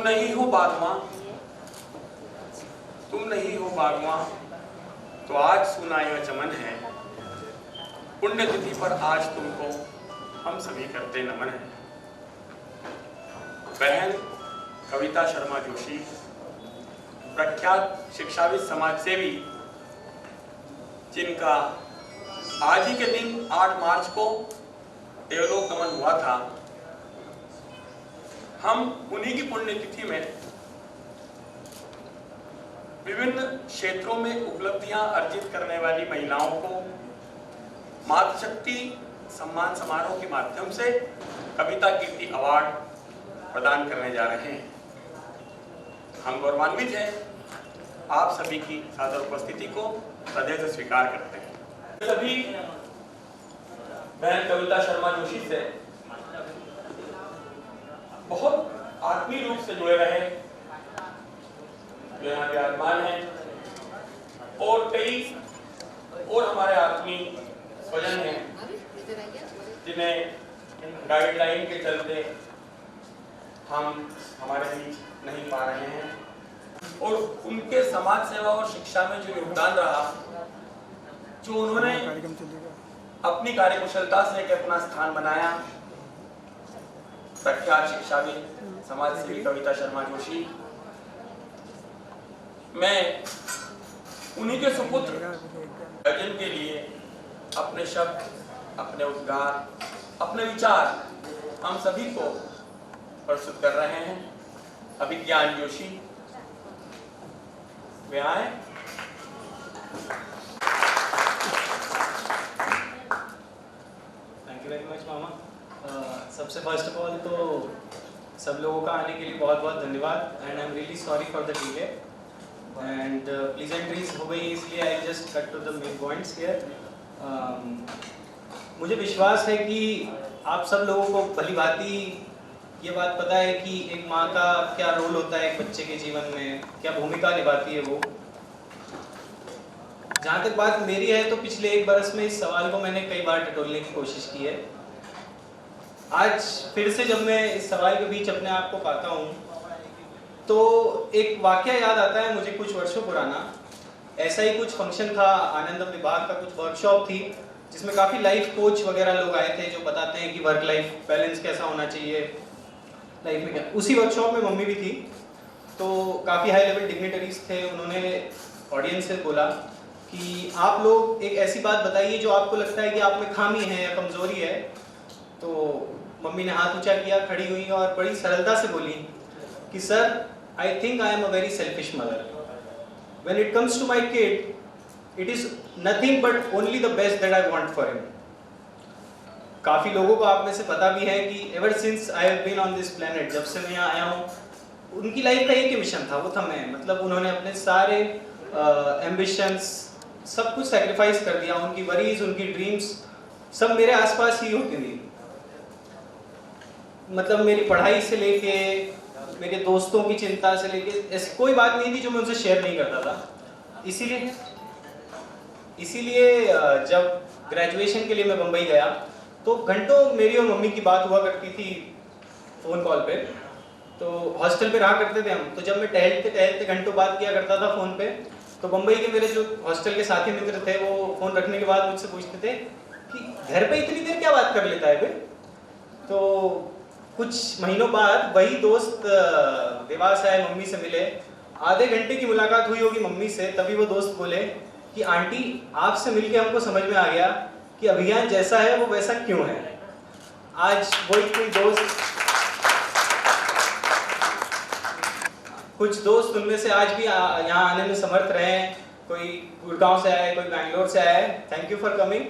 नहीं हो बागवां, तुम नहीं हो बागवां, तो आज सुना यह चमन है। पुण्यतिथि पर आज तुमको हम सभी करते नमन है। बहन कविता शर्मा जोशी, प्रख्यात शिक्षाविद, समाजसेवी, जिनका आज ही के दिन 8 मार्च को देवलोक गमन हुआ था, हम उन्हीं की पुण्यतिथि में विभिन्न क्षेत्रों में उपलब्धियां अर्जित करने वाली महिलाओं को मातृशक्ति सम्मान समारोह के माध्यम से कविता कीर्ति अवार्ड प्रदान करने जा रहे हैं। हम गौरवान्वित हैं, आप सभी की सादर उपस्थिति को हृदय से स्वीकार करते हैं। सभी बहन कविता शर्मा जोशी से बहुत आत्मीय रूप से जुड़े रहे, जो यहाँ विराजमान हैं, और कई और हमारे आत्मीय स्वजन हैं जिन्हें गाइडलाइन के चलते हम हमारे बीच नहीं पा रहे हैं, और उनके समाज सेवा और शिक्षा में जो योगदान रहा, जो उन्होंने अपनी कार्यकुशलता से एक अपना स्थान बनाया, प्रख्यात शिक्षाविद समाजसेवी कविता शर्मा जोशी, मैं उन्हीं के सुपुत्र भजन के लिए अपने शब्द, अपने उद्गार, अपने विचार हम सभी को प्रस्तुत कर रहे हैं। अभिज्ञान जोशी वे आए। थैंक यू वेरी मच मामा। सबसे फर्स्ट ऑफ ऑल तो सब लोगों का आने के लिए बहुत बहुत धन्यवाद, and I am really sorry for the delay and pleasantries हो गई, इसलिए I just cut to the main points here. मुझे विश्वास है कि आप सब लोगों को भली भांति ये बात पता है कि एक माँ का क्या रोल होता है एक बच्चे के जीवन में, क्या भूमिका निभाती है वो। जहाँ तक बात मेरी है तो पिछले 1 बरस में इस सवाल को मैंने कई बार टटोलने की कोशिश की है। आज फिर से जब मैं इस सवाल के बीच अपने आप को पाता हूँ तो एक वाकया याद आता है मुझे कुछ वर्षों पुराना। ऐसा ही कुछ फंक्शन था, आनंद विभाग का कुछ वर्कशॉप थी जिसमें काफ़ी लाइफ कोच वगैरह लोग आए थे जो बताते हैं कि वर्क लाइफ बैलेंस कैसा होना चाहिए लाइफ में क्या। उसी वर्कशॉप में मम्मी भी थी, तो काफ़ी हाई लेवल डिग्निटरीज थे। उन्होंने ऑडियंस से बोला कि आप लोग एक ऐसी बात बताइए जो आपको लगता है कि आप में खामी है या कमज़ोरी है। तो मम्मी ने हाथ ऊंचा किया, खड़ी हुई और बड़ी सरलता से बोली कि sir, I think I am a very selfish mother. When it comes to my kid, it is nothing but only the best that I want for him. काफ़ी लोगों को आप में से पता भी है कि ever since I have been on this planet, जब से मैं यहाँ आया हूँ, उनकी लाइफ का एक ही मिशन था, वो था मैं। मतलब उन्होंने अपने सारे एम्बिशंस सब कुछ सेक्रीफाइस कर दिया। उनकी वरीज, उनकी ड्रीम्स सब मेरे आसपास ही होती थी। मतलब मेरी पढ़ाई से लेके मेरे दोस्तों की चिंता से लेके ऐसी कोई बात नहीं थी जो मैं उनसे शेयर नहीं करता था। इसीलिए जब ग्रेजुएशन के लिए मैं मुंबई गया तो घंटों मेरी और मम्मी की बात हुआ करती थी फ़ोन कॉल पे। तो हॉस्टल पे रहा करते थे हम, तो जब मैं टहलते टहलते घंटों बात किया करता था फ़ोन पे, तो मुंबई के मेरे जो हॉस्टल के साथी मित्र थे वो फ़ोन रखने के बाद मुझसे पूछते थे कि घर पे इतनी देर क्या बात कर लेता है बे। तो कुछ महीनों बाद वही दोस्त देवास आए, मम्मी से मिले। आधे घंटे की मुलाकात हुई होगी मम्मी से, तभी वो दोस्त बोले कि आंटी, आपसे मिलके हमको समझ में आ गया कि अभिज्ञान जैसा है वो वैसा क्यों है। आज वही कुछ दोस्त उनमें से आज भी यहाँ आने में समर्थ रहे हैं। कोई गुड़गांव से आए, कोई बैंगलोर से आए। Thank you for coming.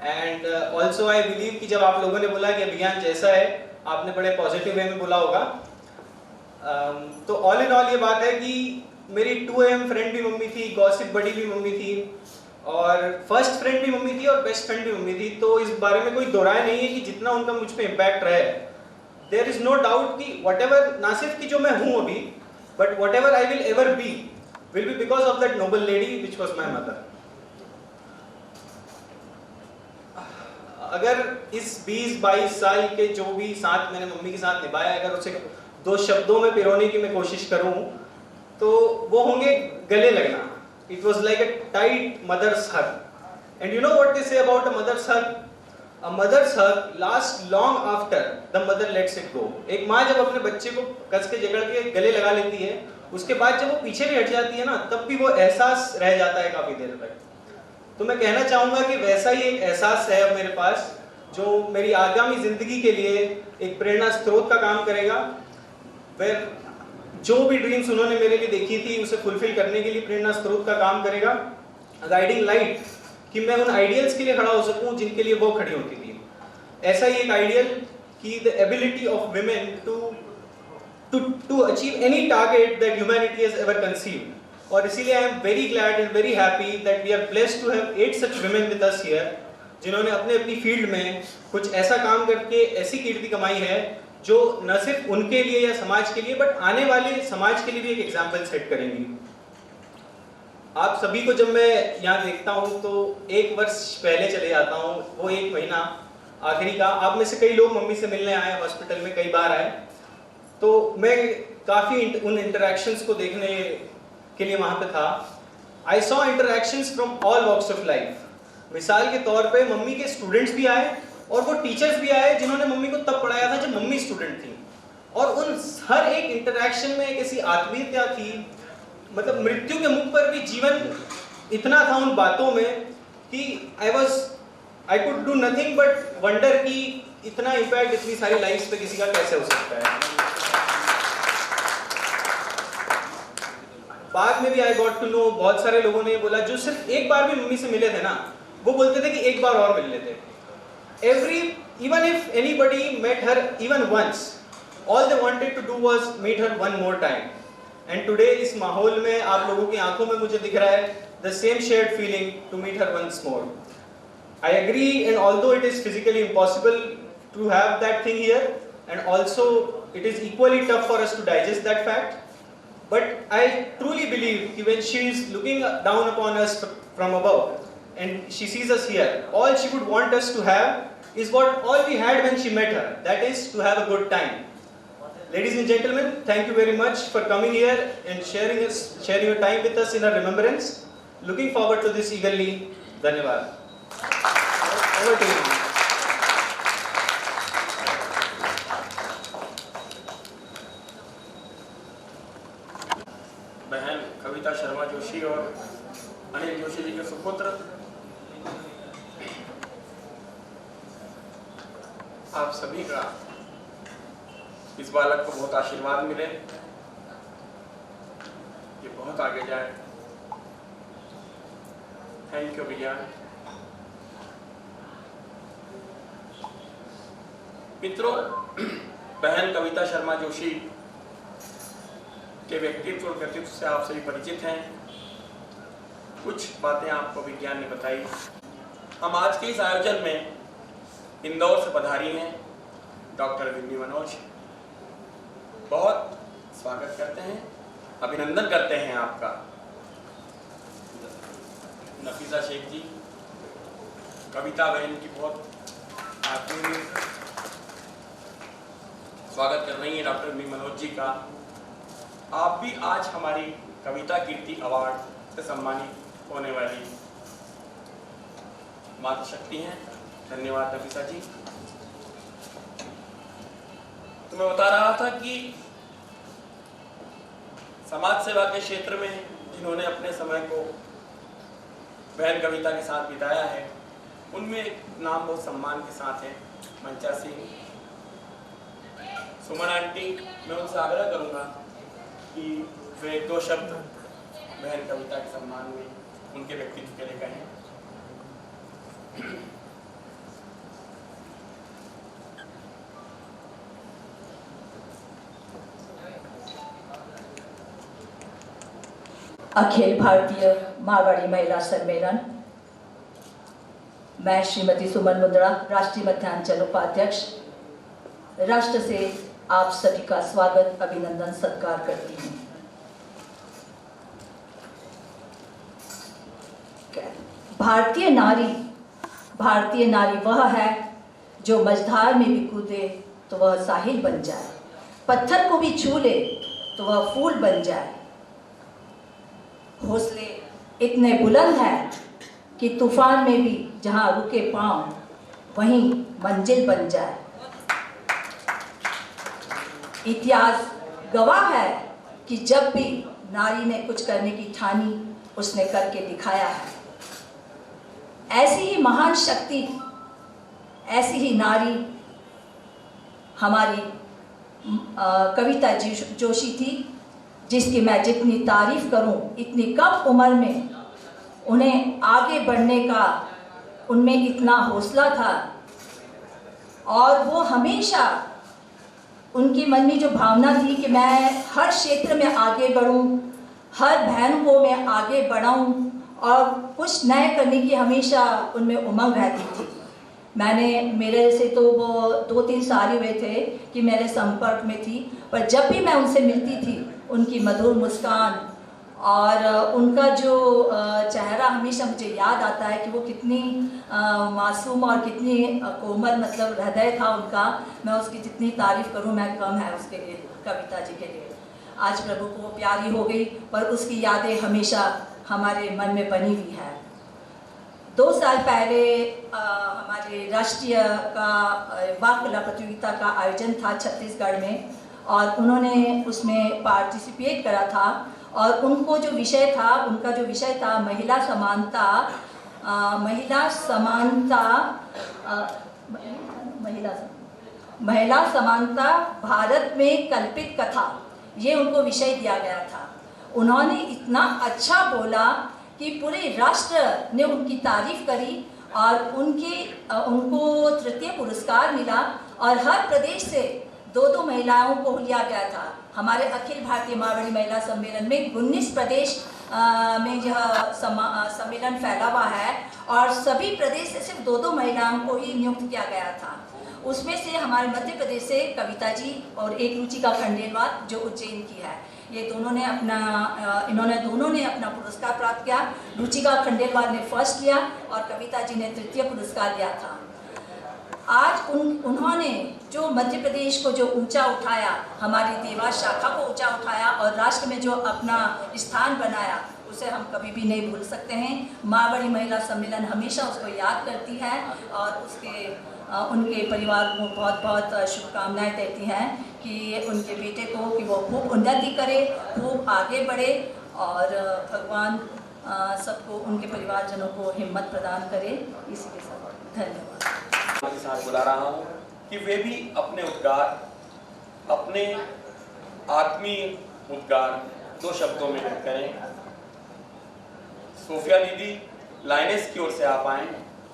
And also I believe कि जब आप लोगों ने बोला कि अभिज्ञान जैसा है, आपने बड़े पॉजिटिव वे में बोला होगा। तो ऑल इन ऑल ये बात है कि मेरी 2 AM फ्रेंड भी मम्मी थी, गॉसिप बड़ी भी मम्मी थी, और फर्स्ट फ्रेंड भी मम्मी थी और बेस्ट फ्रेंड भी मम्मी थी। तो इस बारे में कोई दो राय नहीं है कि जितना उनका मुझ पे इम्पैक्ट रहा है, देयर इज नो डाउट कि वट एवर, ना सिर्फ कि जो मैं हूँ अभी, but whatever I will ever be will be because of that noble lady which was my mother. अगर इस 20-22 साल के जो भी साथ मैंने मम्मी के साथ निभाया, अगर उसे दो शब्दों में पिरोने की मैं कोशिश करूं तो वो होंगे गले लगना। It was like a tight mother's hug. And you know what they say about a mother's hug? A mother's hug lasts long after the mother lets it go. एक माँ जब अपने बच्चे को कस के जकड़ के गले लगा लेती है, उसके बाद जब वो पीछे भी हट जाती है ना, तब भी वो एहसास रह जाता है काफी देर तक। तो मैं कहना चाहूँगा कि वैसा ही एक एहसास है अब मेरे पास, जो मेरी आगामी जिंदगी के लिए एक प्रेरणा स्रोत का काम करेगा। वह जो भी ड्रीम्स उन्होंने मेरे लिए देखी थी उसे फुलफिल करने के लिए प्रेरणा स्रोत का काम करेगा। गाइडिंग लाइट, कि मैं उन आइडियल्स के लिए खड़ा हो सकूं जिनके लिए वो खड़ी होती थी। ऐसा ही एक आइडियल कि the ability of women to achieve any target that humanity has ever conceived. और इसीलिए I am very glad and very happy that we are blessed to have 8 such women with us here, जिन्होंने अपने अपनी field में कुछ ऐसा काम करके ऐसी कीर्ति कमाई है जो न सिर्फ उनके लिए या समाज के लिए बट आने वाले समाज के लिए भी एक एग्जाम्पल सेट करेंगी। आप सभी को जब मैं यहाँ देखता हूँ तो 1 वर्ष पहले चले जाता हूँ, वो 1 महीना आखिरी का। आप में से कई लोग मम्मी से मिलने आए, हॉस्पिटल में कई बार आए, तो मैं काफ़ी उन इंटरेक्शंस को देखने के लिए वहाँ पे था। I saw interactions from all walks of life. मिसाल के तौर पे मम्मी के स्टूडेंट्स भी आए और वो टीचर्स भी आए जिन्होंने मम्मी को तब पढ़ाया था जब मम्मी स्टूडेंट थी। और उन हर एक इंटरेक्शन में एक ऐसी आत्मीयता थी, मतलब मृत्यु के मुख पर भी जीवन इतना था उन बातों में कि I could do nothing but wonder कि इतना इम्पैक्ट इतनी सारी लाइफ्स पे किसी का कैसे हो सकता है। बाद में भी आई गॉट टू नो, बहुत सारे लोगों ने बोला जो सिर्फ एक बार भी मम्मी से मिले थे ना, वो बोलते थे कि एक बार और मिल लेते। Even if anybody met her even once, all they wanted to do was meet her one more time. And today इस माहौल में आप लोगों की आंखों में मुझे दिख रहा है the same shared feeling to meet her once more. I agree, and although it is physically impossible to have that thing here, and also it is equally tough for us to digest that fact, but I truly believe that when she is looking down upon us from above and she sees us here, all she would want us to have is what all we had when she met her, that is to have a good time. Ladies and gentlemen, thank you very much for coming here and sharing your time with us in our remembrance. Looking forward to this eagerly. Dhanyawad. Over to you. बहन कविता शर्मा जोशी और अनिल जोशी जी के सुपुत्र, आप सभी का इस बालक को बहुत आशीर्वाद मिले, ये बहुत आगे जाए। थैंक यू भैया। मित्रों, बहन कविता शर्मा जोशी के व्यक्तित्व और कृतित्व से आप सभी परिचित हैं। कुछ बातें आपको विज्ञान ने बताई। हम आज के इस आयोजन में इंदौर से पधारी हैं डॉक्टर विन्नी मनोज। बहुत स्वागत करते हैं, अभिनंदन करते हैं आपका। नफीसा शेख जी, कविता बहन की बहुत आत्मीय स्वागत कर रही हैं डॉक्टर विन्नी मनोज जी का। आप भी आज हमारी कविता कीर्ति अवार्ड से सम्मानित होने वाली मातृशक्ति हैं। धन्यवाद नफीसा जी। तो मैं बता रहा था कि समाज सेवा के क्षेत्र में जिन्होंने अपने समय को बहन कविता के साथ बिताया है, उनमें एक नाम बहुत सम्मान के साथ है, मंचा सिंह, सुमन आंटी। मैं उनसे आग्रह करूंगा कि वे 2 शब्द बहन कविता के सम्मान में उनके व्यक्तित्व के लिए कहें। अखिल भारतीय मारवाड़ी महिला सम्मेलन, मैं श्रीमती सुमन मुंदड़ा, राष्ट्रीय मध्यांचल उपाध्यक्ष, राष्ट्र से आप सभी का स्वागत, अभिनंदन, सत्कार करती हूँ। भारतीय नारी वह है जो मझधार में भी कूदे तो वह साहिल बन जाए। पत्थर को भी छू ले तो वह फूल बन जाए। हौसले इतने बुलंद हैं कि तूफान में भी जहां रुके पांव वहीं मंजिल बन जाए। इतिहास गवाह है कि जब भी नारी ने कुछ करने की ठानी, उसने करके दिखाया है। ऐसी ही महान शक्ति, ऐसी ही नारी हमारी कविता जोशी थी, जिसकी मैं जितनी तारीफ करूं इतनी कम उम्र में उन्हें आगे बढ़ने का उनमें इतना हौसला था। और वो हमेशा उनके मन में जो भावना थी कि मैं हर क्षेत्र में आगे बढ़ूं, हर बहन को मैं आगे बढ़ाऊं और कुछ नए करने की हमेशा उनमें उमंग रहती थी। मेरे से तो वो 2-3 साल हुए थे कि मेरे संपर्क में थी, पर जब भी मैं उनसे मिलती थी उनकी मधुर मुस्कान और उनका जो चेहरा हमेशा मुझे याद आता है कि वो कितनी मासूम और कितनी कोमल मतलब हृदय था उनका। मैं उसकी जितनी तारीफ करूं मैं कम है उसके लिए, कविता जी के लिए। आज प्रभु को वो प्यारी हो गई, पर उसकी यादें हमेशा हमारे मन में बनी हुई है। 2 साल पहले हमारे राष्ट्रीय वाक कला प्रतियोगिता का आयोजन था छत्तीसगढ़ में, और उन्होंने उसमें पार्टिसिपेट करा था। और उनका जो विषय था महिला समानता भारत में कल्पित कथा, ये उनको विषय दिया गया था। उन्होंने इतना अच्छा बोला कि पूरे राष्ट्र ने उनकी तारीफ करी और उनको तृतीय पुरस्कार मिला। और हर प्रदेश से 2-2 महिलाओं को लिया गया था। हमारे अखिल भारतीय मारवाड़ी महिला सम्मेलन में 19 प्रदेश में यह सम्मेलन फैला हुआ है और सभी प्रदेश से सिर्फ 2-2 महिलाओं को ही नियुक्त किया गया था। उसमें से हमारे मध्य प्रदेश से कविता जी और एक रुचिका खंडेलवाल जो उज्जैन की है, ये दोनों ने अपना पुरस्कार प्राप्त किया। रुचिका खंडेलवाल ने फर्स्ट लिया और कविता जी ने तृतीय पुरस्कार लिया था। आज उन्होंने जो मध्य प्रदेश को जो ऊंचा उठाया, हमारी देवास शाखा को ऊंचा उठाया और राष्ट्र में जो अपना स्थान बनाया, उसे हम कभी भी नहीं भूल सकते हैं। मारवाड़ी महिला सम्मेलन हमेशा उसको याद करती है और उनके परिवार को बहुत बहुत शुभकामनाएं देती हैं कि उनके बेटे को कि वो खूब उन्नति करे, खूब आगे बढ़े और भगवान सबको, उनके परिवारजनों को हिम्मत प्रदान करे। इसी के साथ धन्यवाद के साथ बुला रहा हूँ कि वे भी अपने उद्गार, अपने आत्मीय उद्गार 2 शब्दों में व्यक्त करें। सोफिया दीदी लाइनेस की ओर से आप आएं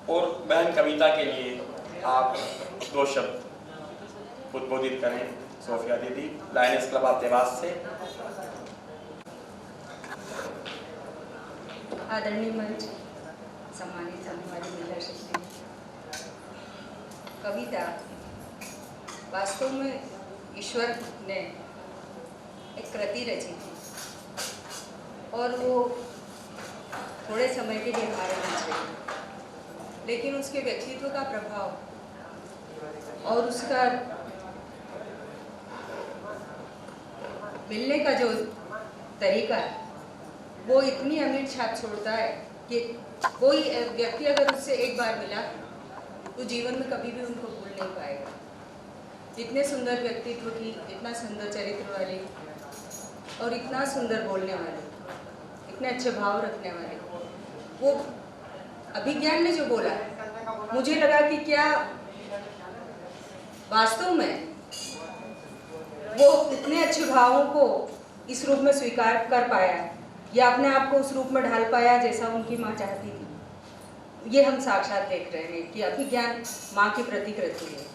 और बहन कविता के लिए आप 2 शब्द उद्बोधित करें। सोफिया दीदी लाइनेस क्लब ऑफ देवास से। आदरणीय मंच, सम्मानित होने वाली महिला शक्ति, कविता वास्तव में ईश्वर ने एक कृति रची थी और वो थोड़े समय के लिए हमारे बीच रही, लेकिन उसके व्यक्तित्व का प्रभाव और उसका मिलने का जो तरीका है वो इतनी अमीर छाप छोड़ता है कि कोई व्यक्ति अगर उससे एक बार मिला तो जीवन में कभी भी उनको भूल नहीं पाएगा। इतने सुंदर व्यक्तित्व की, इतना सुंदर चरित्र वाली और इतना सुंदर बोलने वाले, इतने अच्छे भाव रखने वाले, वो अभिज्ञान ने जो बोला, मुझे लगा कि क्या वास्तव में वो इतने अच्छे भावों को इस रूप में स्वीकार कर पाया या अपने आप को उस रूप में ढाल पाया जैसा उनकी माँ चाहती थी। ये हम साक्षात देख रहे हैं कि अभिज्ञान माँ की प्रतिकृति है।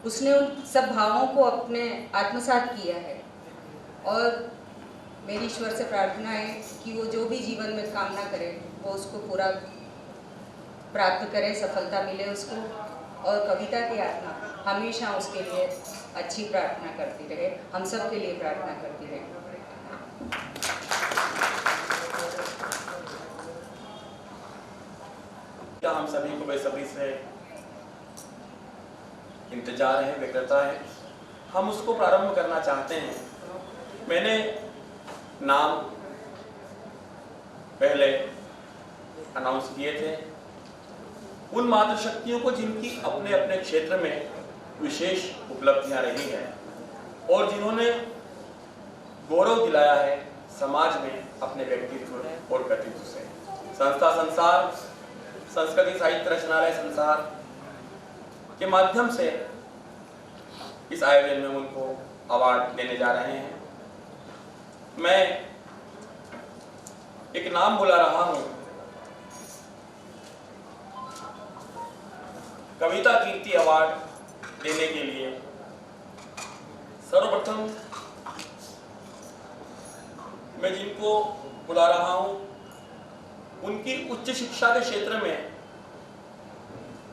उसने उन सब भावों को अपने आत्मसात किया है और मेरी ईश्वर से प्रार्थना है कि वो जो भी जीवन में कामना करे वो उसको पूरा प्राप्त करे, सफलता मिले उसको, और कविता की आत्मा हमेशा उसके लिए अच्छी प्रार्थना करती रहे, हम सब के लिए प्रार्थना करती रहे। हम सभी को बेसब्री से इंतजार है, व्यग्रता है हम उसको प्रारंभ करना चाहते हैं। मैंने नाम पहले अनाउंस किए थे उन मातृशक्तियों को जिनकी अपने अपने क्षेत्र में विशेष उपलब्धियां रही हैं और जिन्होंने गौरव दिलाया है समाज में अपने व्यक्तित्व और कृतित्व से। संस्था संसार संस्कृति साहित्य रचनालय संसार के माध्यम से इस आयोजन में उनको अवार्ड देने जा रहे हैं। मैं एक नाम बुला रहा हूं, कविता कीर्ति अवार्ड देने के लिए सर्वप्रथम मैं जिनको बुला रहा हूं उनकी उच्च शिक्षा के क्षेत्र में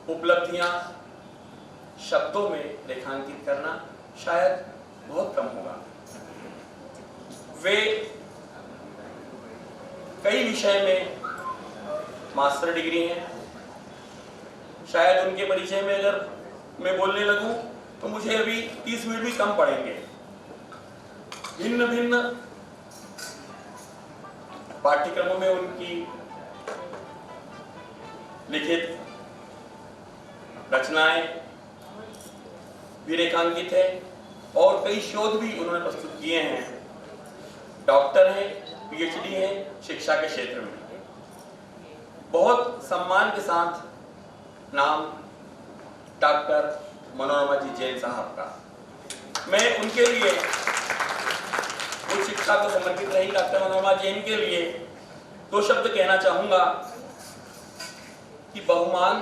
उपलब्धियां शब्दों में रेखांकित करना शायद बहुत कम होगा। वे कई विषय में मास्टर डिग्री हैं। शायद उनके परिचय में अगर मैं बोलने लगूं तो मुझे अभी 30 मिनट भी कम पड़ेंगे। भिन्न भिन्न पाठ्यक्रमों में उनकी लिखित रचनाएं भी रेखांकित है और कई शोध भी उन्होंने प्रस्तुत किए हैं। डॉक्टर हैं, पीएचडी है शिक्षा के क्षेत्र में। बहुत सम्मान के साथ नाम डॉक्टर मनोरमा जी जैन साहब का। मैं उनके लिए उच्च शिक्षा को समर्पित रही डॉक्टर मनोरमा जैन के लिए दो शब्द कहना चाहूंगा कि बहुमान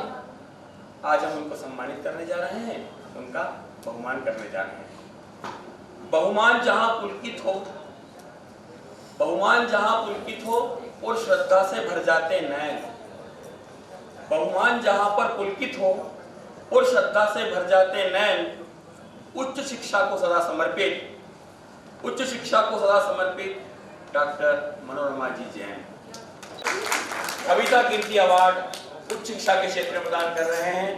आज हम उनको सम्मानित करने जा रहे हैं, उनका बहुमान करने जा रहे हैं। बहुमान जहां पुलकित हो, बहुमान जहां पुलकित हो और श्रद्धा से भर जाते नैन, बहुमान जहां पर पुलकित हो और श्रद्धा से भर जाते नैन, उच्च शिक्षा को सदा समर्पित, उच्च शिक्षा को सदा समर्पित डॉक्टर मनोरमा जी जैन। कविता कीर्ति अवार्ड उच्च शिक्षा के क्षेत्र में प्रदान कर रहे हैं।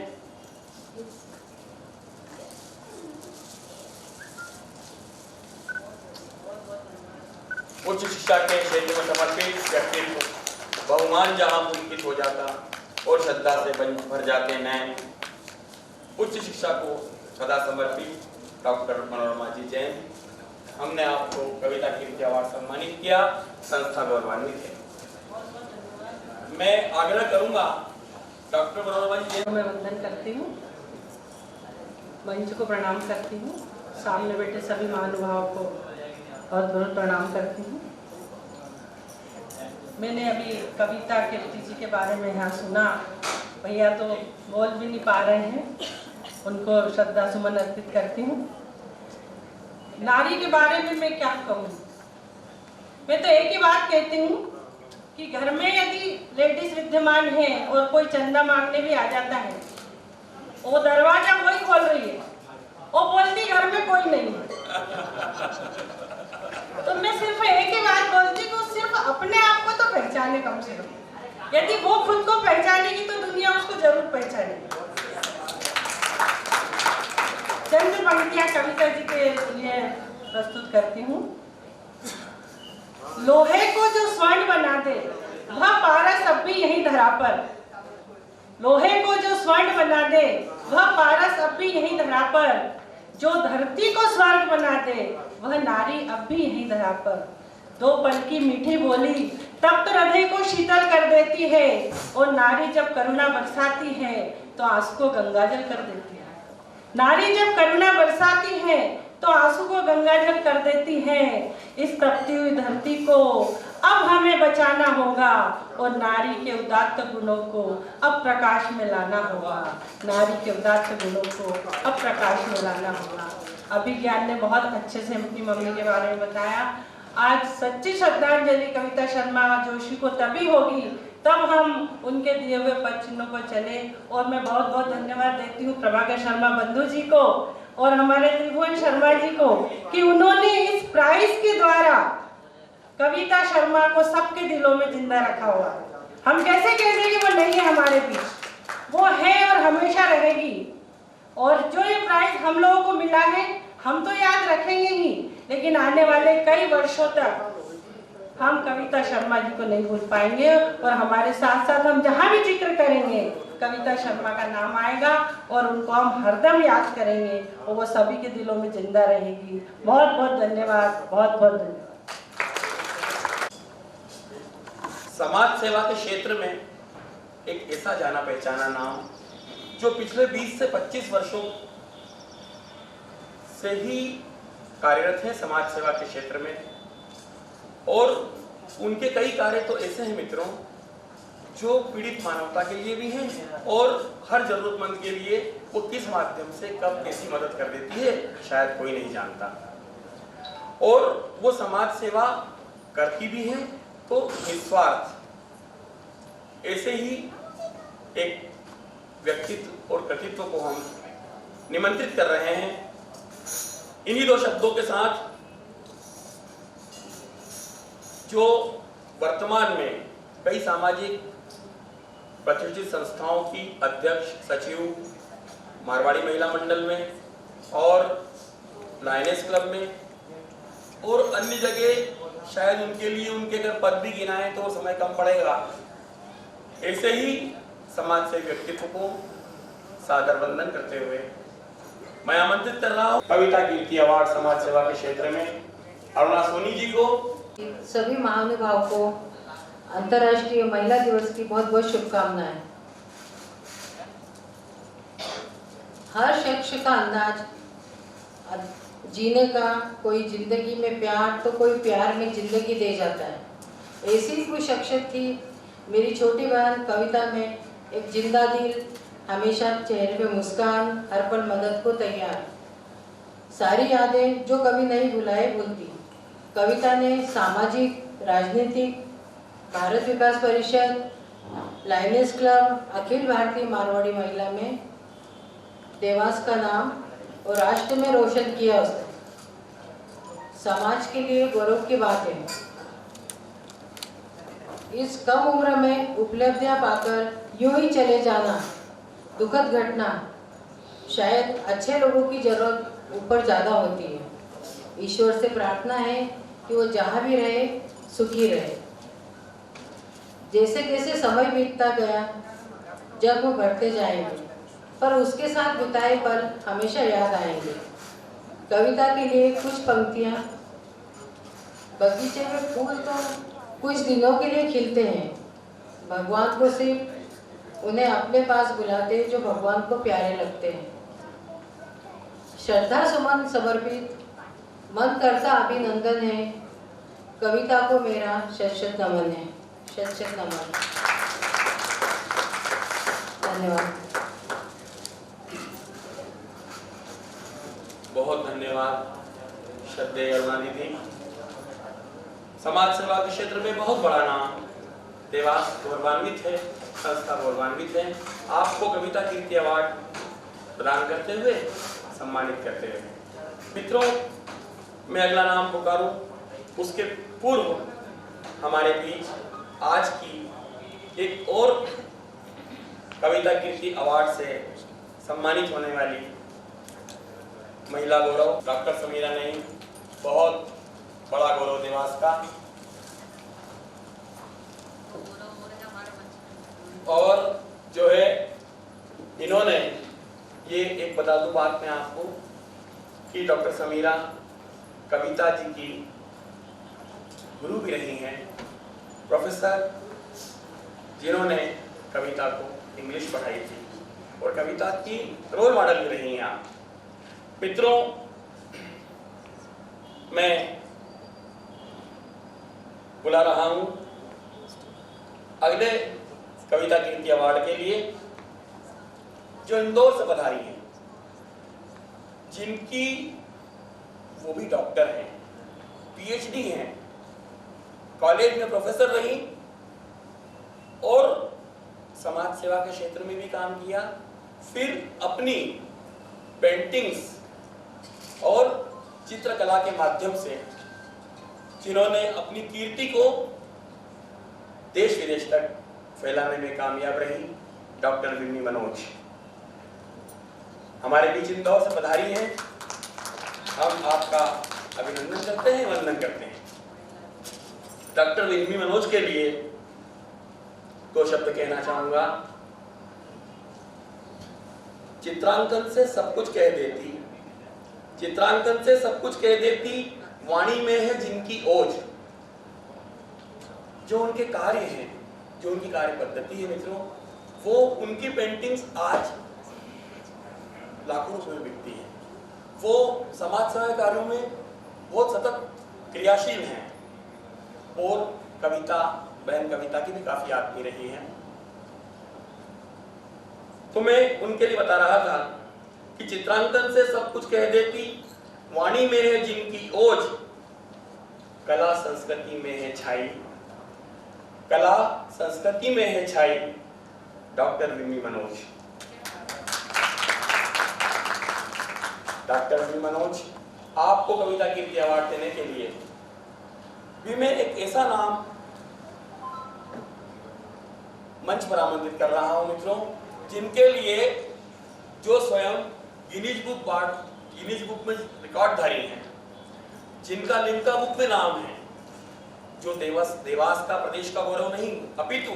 उच्च शिक्षा के क्षेत्र में समर्पित व्यक्तित्व, बहुमान जहां पुलकित हो जाता और श्रद्धा से भर जाते नैन, उच्च शिक्षा को सदा समर्पित डॉक्टर मनोरमा जी जैन। हमने आपको कविता कीर्ति अवार्ड सम्मानित किया, संस्था गौरवान्वित है। मैं आग्रह करूंगा डॉक्टर मनोरमा जी जैन। मैं वंदन करती हूँ, मंच को प्रणाम करती हूँ, सामने बैठे सभी महानुभावों को बहुत बहुत प्रणाम करती हूँ। मैंने अभी कविता कीर्ति जी के बारे में यहाँ सुना। भैया तो बोल भी नहीं पा रहे हैं, उनको श्रद्धा सुमन अर्पित करती हूँ। नारी के बारे में मैं क्या कहूँ, मैं तो एक ही बात कहती हूँ कि घर में यदि लेडीज विद्यमान है और कोई चंदा मांगने भी आ जाता है, वो दरवाजा वही खोल रही है, वो बोलती घर में कोई नहीं है। तो मैं सिर्फ एक ही बात बोलती कि सिर्फ अपने आप को तो पहचाने कम से कम। यदि वो खुद को पहचानेगी तो दुनिया उसको जरूर पहचानेगी। चंद पंक्तियां कविता जी के लिए प्रस्तुत करती हूँ। लोहे को जो स्वर्ण बना दे वह पारस अब भी यही धरा पर, लोहे को जो स्वर्ण बना दे वह पारस अब भी यही धरा पर, जो धरती को स्वर्ग बना दे वह नारी अब भी यही धरा पर। दो पल की मीठी बोली तप्त हृदय को शीतल कर देती है, और नारी जब करुणा बरसाती है तो आंसू को गंगाजल कर देती है। नारी जब करुणा बरसाती है तो आंसू को गंगाजल कर देती है। इस तपती हुई धरती को अब हमें बचाना होगा, और नारी के उदात्त गुणों को अब प्रकाश में लाना होगा। नारी के उदात्त गुणों को अब प्रकाश में लाना होगा। अभिज्ञान ने बहुत अच्छे से अपनी मम्मी के बारे में बताया। आज सच्ची श्रद्धांजलि कविता शर्मा जोशी को तभी होगी तब हम उनके दिए हुए पद चिन्हों पर चले। और मैं बहुत बहुत धन्यवाद देती हूँ प्रभाकर शर्मा बंधु जी को और हमारे त्रिभुवन शर्मा जी को कि उन्होंने इस प्राइज के द्वारा कविता शर्मा को सबके दिलों में जिंदा रखा हुआ। हम कैसे कह दें कि वो नहीं है हमारे बीच, वो है और हमेशा रहेगी। और जो ये प्राइज हम लोगों को मिला है हम तो याद रखेंगे ही, लेकिन आने वाले कई वर्षों तक हम कविता शर्मा जी को नहीं भूल पाएंगे। और हमारे साथ साथ हम जहाँ भी जिक्र करेंगे कविता शर्मा का नाम आएगा और उनको हम हरदम याद करेंगे और वो सभी के दिलों में जिंदा रहेगी। बहुत बहुत धन्यवाद, बहुत बहुत धन्यवाद। समाज सेवा के क्षेत्र में एक ऐसा जाना पहचाना नाम जो पिछले 20 से 25 वर्षों से ही कार्यरत है समाज सेवा के क्षेत्र में, और उनके कई कार्य तो ऐसे हैं मित्रों जो पीड़ित मानवता के लिए भी हैं और हर जरूरतमंद के लिए वो किस माध्यम से कब कैसी मदद कर देती है शायद कोई नहीं जानता। और वो समाज सेवा करती भी है तो निस्वार्थ। ऐसे ही एक व्यक्तित्व और कृतित्व को हम निमंत्रित कर रहे हैं। इन्हीं दो शब्दों के साथ जो वर्तमान में कई सामाजिक प्रतिष्ठित संस्थाओं की अध्यक्ष सचिव, मारवाड़ी महिला मंडल में और लायनेस क्लब में और अन्य जगह शायद उनके लिए उनके अगर पद भी गिनाएं तो समय कम पड़ेगा, ऐसे ही समाज से व्यक्तित्व को सादर वंदन करते हुए मैं आमंत्रित कर रहा हूँ कविता कीर्ति अवार्ड समाज सेवा के क्षेत्र में अरुणा सोनी जी को। सभी महानुभाव को अंतर्राष्ट्रीय महिला दिवस की बहुत बहुत शुभकामनाएं। हर शख्स का अंदाज जीने का, कोई जिंदगी में प्यार तो कोई प्यार में जिंदगी दे जाता है। ऐसी कोई शख्सियत थी मेरी छोटी बहन कविता में, एक जिंदा दिल, हमेशा चेहरे पे मुस्कान, हर पल मदद को तैयार। सारी यादें जो कभी नहीं भुलाए भूलती। कविता ने सामाजिक, राजनीतिक, भारत विकास परिषद, लायनेस क्लब, अखिल भारतीय मारवाड़ी महिला में देवास का नाम और राष्ट्र में रोशन किया उसने। समाज के लिए गौरव की बात है। इस कम उम्र में उपलब्धियां पाकर यूं ही चले जाना दुखद घटना। शायद अच्छे लोगों की जरूरत ऊपर ज़्यादा होती है। ईश्वर से प्रार्थना है कि वो जहाँ भी रहे सुखी रहे। जैसे जैसे समय बीतता गया जब वो बढ़ते जाएंगे, पर उसके साथ बिताए पल हमेशा याद आएंगे। कविता के लिए कुछ पंक्तियाँ। बगीचे में फूल तो कुछ दिनों के लिए खिलते हैं, भगवान को सिर्फ उन्हें अपने पास बुलाते जो भगवान को प्यारे लगते हैं। श्रद्धा सुमन समर्पित मन करता अभिनंदन है। कविता को मेरा शत-शत नमन है। शत-शत नमन। धन्यवाद। बहुत धन्यवाद श्रद्धेय अरुणा दीदी। समाज सेवा के क्षेत्र में बहुत बड़ा नाम देवास गौरवान्वित है, संस्था गौरवान्वित है। आपको कविता कीर्ति अवार्ड प्रदान करते हुए सम्मानित करते हुए मित्रों, मैं अगला नाम पुकारूं उसके पूर्व हमारे बीच आज की एक और कविता कीर्ति अवार्ड से सम्मानित होने वाली महिला गौरव डॉक्टर समीरा नईम, बहुत बड़ा गौरव देवास का। और जो है इन्होंने ये एक बता दूं बात मैं आपको कि डॉक्टर समीरा कविता जी की गुरु भी रही हैं, प्रोफेसर जिन्होंने कविता को इंग्लिश पढ़ाई थी और कविता की रोल मॉडल भी रही हैं आप। मित्रों, मैं बुला रहा हूं अगले कविता कीर्ति अवार्ड के लिए जो इंदौर से पधारी हैं, जिनकी वो भी डॉक्टर हैं, पीएचडी हैं, कॉलेज में प्रोफेसर रही और समाज सेवा के क्षेत्र में भी काम किया। फिर अपनी पेंटिंग्स और चित्रकला के माध्यम से जिन्होंने अपनी कीर्ति को देश विदेश तक फैलाने में कामयाब रही, डॉक्टर विन्नी मनोज हमारे बीच इंदौर से पधारी हैं। हम आपका अभिनंदन करते हैं, वंदन करते हैं। डॉक्टर विन्मी मनोज के लिए 2 शब्द कहना चाहूंगा। चित्रांकन से सब कुछ कह देती, चित्रांकन से सब कुछ कह देती, वाणी में है जिनकी ओज। जो उनके कार्य हैं, जो उनकी कार्य पद्धति है मित्रों, वो उनकी पेंटिंग्स आज लाखों रुपए में बिकती है। वो समाज सेवा कार्यों में बहुत सतत क्रियाशील हैं और कविता, बहन कविता की भी काफी आदमी रही है। तो मैं उनके लिए बता रहा था कि चित्रांकन से सब कुछ कह देती, वाणी में है जिनकी ओज, कला संस्कृति में है छाई, कला संस्कृति में है छाई, डॉक्टर विन्मी मनोज। डॉक्टर विन्मी मनोज, आपको कविता कीर्ति अवार्ड देने के लिए भी मैं एक ऐसा नाम मंच पर आमंत्रित कर रहा हूं मित्रों, जिनके लिए जो स्वयं गिनीज बुक में रिकॉर्डधारी हैं, जिनका लिम्का बुक में नाम है, जो देवास का, प्रदेश का गौरव नहीं अपितु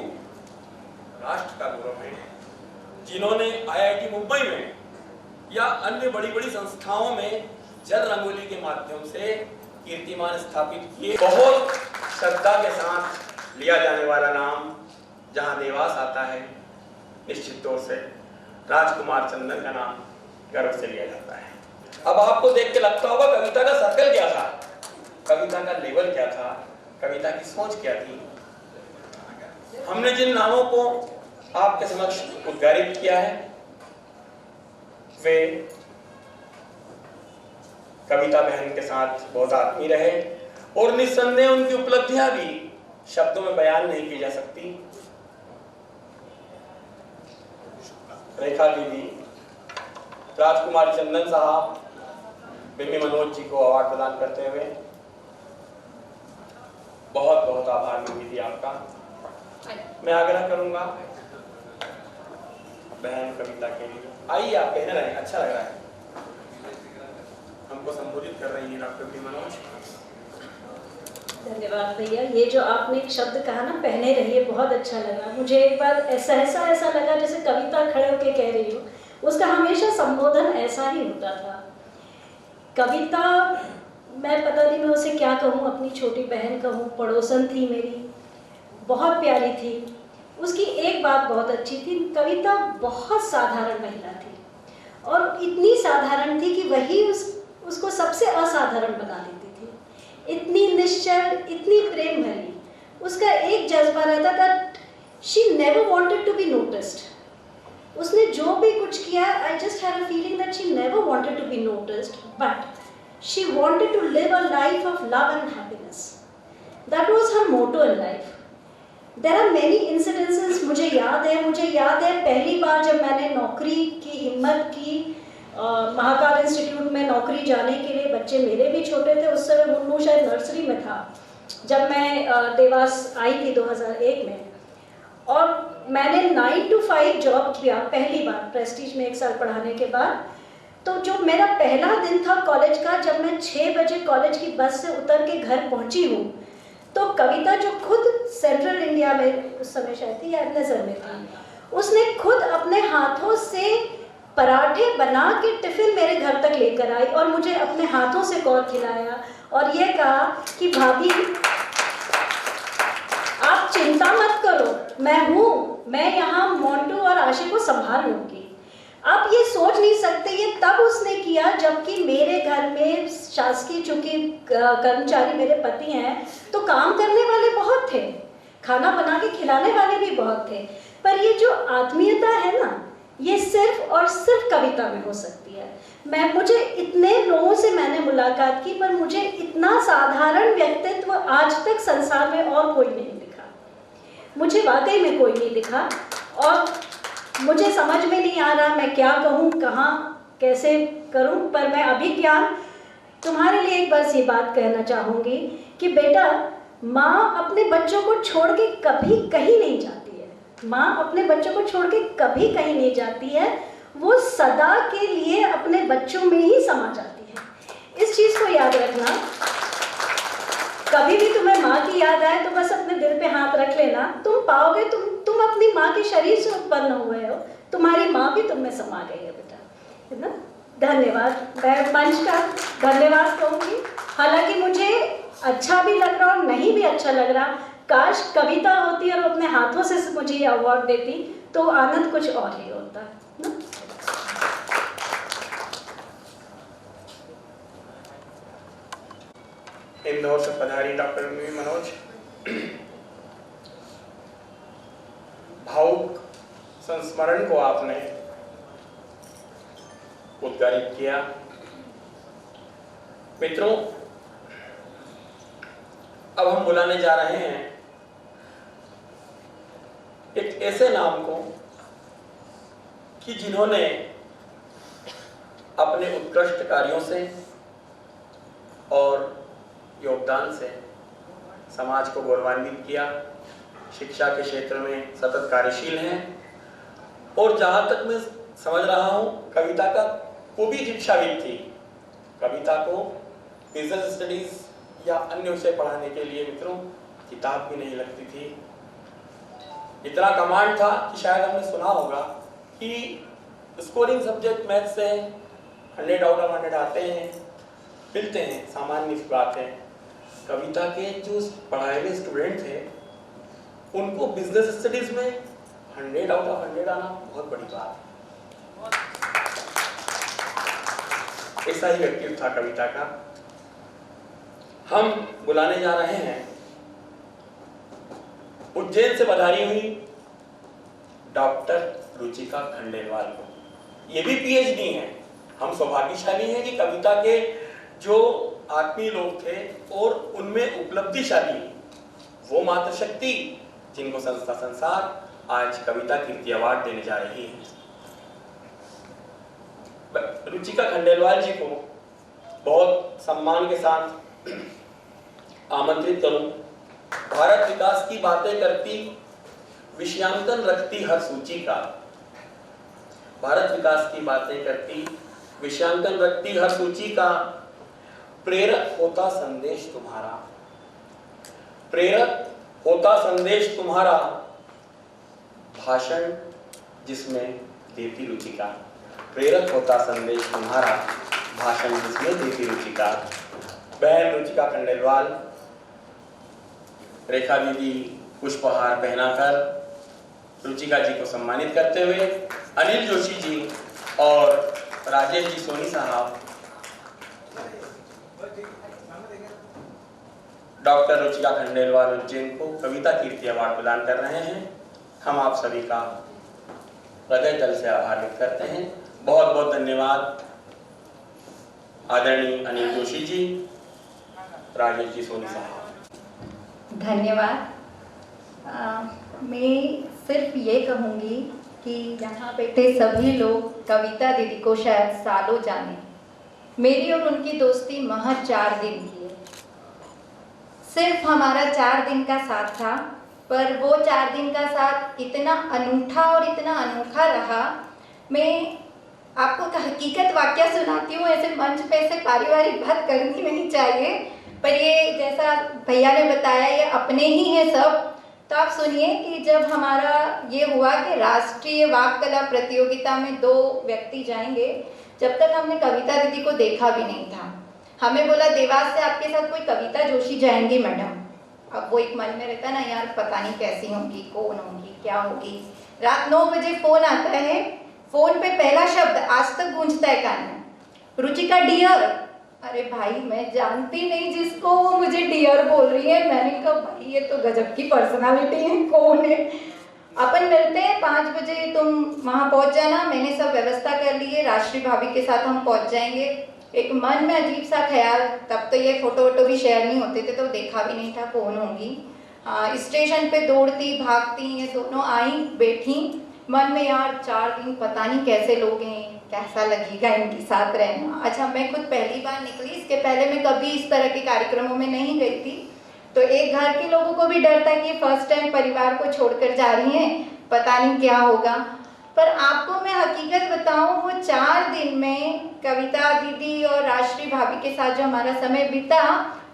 राष्ट्र का गौरव है, जिन्होंने IIT मुंबई में या अन्य बड़ी बड़ी संस्थाओं में जल रंगोली के माध्यम से कीर्तिमान स्थापित किए। बहुत श्रद्धा के साथ लिया जाने वाला नाम जहां देवास आता है, निश्चित तौर से राजकुमार चंदन का नाम गर्व से लिया जाता है। अब आपको देख के लगता होगा कविता का सर्कल क्या था, कविता का लेवल क्या था, कविता की सोच क्या थी। हमने जिन नामों को आपके समक्ष उद्गारित किया है वे कविता बहन के साथ बहुत आत्मीय रहे और निस्संदेह उनकी उपलब्धियां भी शब्दों में बयान नहीं की जा सकती। रेखा दीदी, राजकुमार चंदन साहब, विन्मी मनोज जी को अवार्ड प्रदान करते हुए बहुत बहुत आभार विन्मी दी आपका। मैं आग्रह करूंगा बहन कविता के लिए आइए, आप कहने रहे, अच्छा लग रहा है, हमको संबोधित कर रही है डॉक्टर विन्मी मनोज। धन्यवाद भैया। ये जो आपने एक शब्द कहा ना, पहने रहिए, बहुत अच्छा लगा मुझे। एक बार ऐसा लगा जैसे कविता खड़े होके कह रही हो, उसका हमेशा संबोधन ऐसा ही होता था। कविता, मैं पता नहीं मैं उसे क्या कहूँ, अपनी छोटी बहन कहूँ, पड़ोसन थी मेरी, बहुत प्यारी थी। उसकी एक बात बहुत अच्छी थी, कविता बहुत साधारण महिला थी और इतनी साधारण थी कि वही उसको सबसे असाधारण बना देती थी। इतनी निश्चल, इतनी प्रेम भरी। उसका एक जज्बा रहता था, she never wanted to be noticed. उसने जो भी कुछ किया, I just had a feeling that she never wanted to be noticed, but she wanted to live a life of love and happiness. That was her motto in life. There are many incidences. मुझे याद है पहली बार जब मैंने नौकरी की हिम्मत की, महाकाल इंस्टीट्यूट में नौकरी जाने के लिए, बच्चे मेरे भी छोटे थे उस समय, मुन्नू शायद नर्सरी में था जब मैं देवास आई थी 2001 में, और मैंने 9 to 5 जॉब किया पहली बार प्रेस्टीज में 1 साल पढ़ाने के बाद। तो जो मेरा पहला दिन था कॉलेज का, जब मैं 6 बजे कॉलेज की बस से उतर के घर पहुंची हूँ, तो कविता जो खुद सेंट्रल इंडिया में उस समय शायद थी या नजर में थी, उसने खुद अपने हाथों से पराठे बना के टिफिन मेरे घर तक लेकर आई और मुझे अपने हाथों से कौर खिलाया और ये कहा कि भाभी आप चिंता मत करो, मैं हूँ, मैं यहाँ मोंटू और आशी को संभाल लूँगी। आप ये सोच नहीं सकते, ये तब उसने किया जबकि मेरे घर में शासकीय, चूंकि कर्मचारी मेरे पति हैं, तो काम करने वाले बहुत थे, खाना बना के खिलाने वाले भी बहुत थे, पर ये जो आत्मीयता है ना, ये सिर्फ और सिर्फ कविता में हो सकती है। मुझे इतने लोगों से मैंने मुलाकात की, पर मुझे इतना साधारण व्यक्तित्व आज तक संसार में और कोई नहीं दिखा। मुझे वाकई में कोई नहीं दिखा और मुझे समझ में नहीं आ रहा मैं क्या कहूँ, कहाँ कैसे करूँ। पर मैं अभिज्ञान तुम्हारे लिए एक बस ये बात कहना चाहूँगी कि बेटा, माँ अपने बच्चों को छोड़ के कभी कहीं नहीं जाती है। माँ अपने बच्चों को छोड़ के कभी कहीं नहीं जाती है, वो सदा के लिए अपने बच्चों में ही समा जाती है। इस इस चीज को याद रखना, कभी भी तुम्हें माँ की याद आए तो बस अपने दिल पे हाथ रख लेना, तुम पाओगे तुम अपनी माँ के शरीर से उत्पन्न हुए हो, तुम्हारी माँ भी तुम में समा गई है बेटा, है ना। धन्यवाद। मैं मंच का धन्यवाद कहूँगी। हालांकि मुझे अच्छा भी लग रहा और नहीं भी अच्छा लग रहा, काश कविता होती और अपने हाथों से मुझे ये अवार्ड देती तो आनंद कुछ और ही होता ना। इंदौर से पधारी डॉक्टर मनोज, भावुक संस्मरण को आपने उद्गारित किया। मित्रों, अब हम बुलाने जा रहे हैं एक ऐसे नाम को कि जिन्होंने अपने उत्कृष्ट कार्यों से और योगदान से समाज को गौरवान्वित किया, शिक्षा के क्षेत्र में सतत कार्यशील हैं और जहां तक मैं समझ रहा हूं कविता का वो भी शिक्षाविद थी। कविता को बिजनेस स्टडीज या अन्य विषय पढ़ाने के लिए मित्रों किताब भी नहीं लगती थी। इतना कमांड था कि शायद हमने सुना होगा कि स्कोरिंग सब्जेक्ट मैथ से 100 आउट ऑफ 100 आते हैं, मिलते हैं, सामान्य सी बात है। कविता के जो पढ़ाए हुए स्टूडेंट थे उनको बिजनेस स्टडीज में 100 आउट ऑफ 100 आना बहुत बड़ी बात है। ऐसा ही व्यक्तित्व था कविता का। हम बुलाने जा रहे हैं उज्जैन से पधारी हुई डॉक्टर रुचिका खंडेलवाल को। ये भी पीएचडी हैं। हम सौभाग्यशाली हैं कि कविता के जो आत्मीय लोग थे और उनमें उपलब्धिशाली वो मातृशक्ति जिनको संस्था संसार आज कविता कीर्ति अवार्ड देने जा रही है। रुचिका खंडेलवाल जी को बहुत सम्मान के साथ आमंत्रित करूं। भारत विकास की बातें करती, विषयांकन रखती हर सूची का। भारत विकास की बातें करती, विषयांकन रखती हर सूची का। प्रेरक होता संदेश तुम्हारा, प्रेरक होता संदेश तुम्हारा। भाषण जिसमें देती रुचिका, प्रेरक होता संदेश तुम्हारा। भाषण जिसमें देती रुचिका। बहन रुचिका खंडेलवाल रेखा दीदी पुष्पहार पहनाकर रुचिका जी को सम्मानित करते हुए अनिल जोशी जी और राजेश जी सोनी साहब डॉक्टर रुचिका खंडेलवाल उज्जैन को कविता कीर्ति अवार्ड प्रदान कर रहे हैं। हम आप सभी का हृदय तल से आभार व्यक्त करते हैं। बहुत बहुत धन्यवाद आदरणीय अनिल जोशी जी, राजेश जी सोनी साहब। धन्यवाद। मैं सिर्फ ये कहूँगी कि यहाँ बैठे सभी लोग कविता दीदी को शायद सालों जाने। मेरी और उनकी दोस्ती महज 4 दिन की है। सिर्फ हमारा 4 दिन का साथ था, पर वो 4 दिन का साथ इतना अनूठा और इतना अनोखा रहा। मैं आपको हकीकत वाकया सुनाती हूँ। ऐसे मंच पे ऐसे पारिवारिक बात करनी नहीं चाहिए, पर ये जैसा भैया ने बताया ये अपने ही हैं सब। तो आप सुनिए कि जब हमारा ये हुआ कि राष्ट्रीय वाक कला प्रतियोगिता में 2 व्यक्ति जाएंगे, जब तक हमने कविता दीदी को देखा भी नहीं था। हमें बोला देवास से आपके साथ कोई कविता जोशी जाएंगी मैडम। अब वो एक मन में रहता ना, यार पता नहीं कैसी होंगी, कौन होंगी, क्या होगी। रात 9 बजे फ़ोन आता है। फ़ोन पे पहला शब्द आज तक गूंजता है कान में, रुचिका डियर। अरे भाई मैं जानती नहीं जिसको, वो मुझे डियर बोल रही है। मैंने कहा भाई ये तो गजब की पर्सनालिटी है, कौन है। अपन मिलते हैं 5 बजे, तुम वहाँ पहुँच जाना। मैंने सब व्यवस्था कर ली है, राष्ट्रीय भाभी के साथ हम पहुँच जाएंगे। एक मन में अजीब सा ख्याल, तब तो ये फोटो वोटो भी शेयर नहीं होते थे तो देखा भी नहीं था कौन होंगी। स्टेशन पे दौड़ती भागती ये दोनों आई बैठी, मन में यार 4 दिन पता नहीं कैसे लोग हैं, कैसा लगेगा इनके साथ रहना। अच्छा मैं खुद पहली बार निकली, इसके पहले मैं कभी इस तरह के कार्यक्रमों में नहीं गई थी। तो एक घर के लोगों को भी डर था कि फर्स्ट टाइम परिवार को छोड़कर जा रही हैं, पता नहीं क्या होगा। पर आपको मैं हकीकत बताऊं, वो 4 दिन में कविता दीदी और राष्ट्रीय भाभी के साथ जो हमारा समय बीता,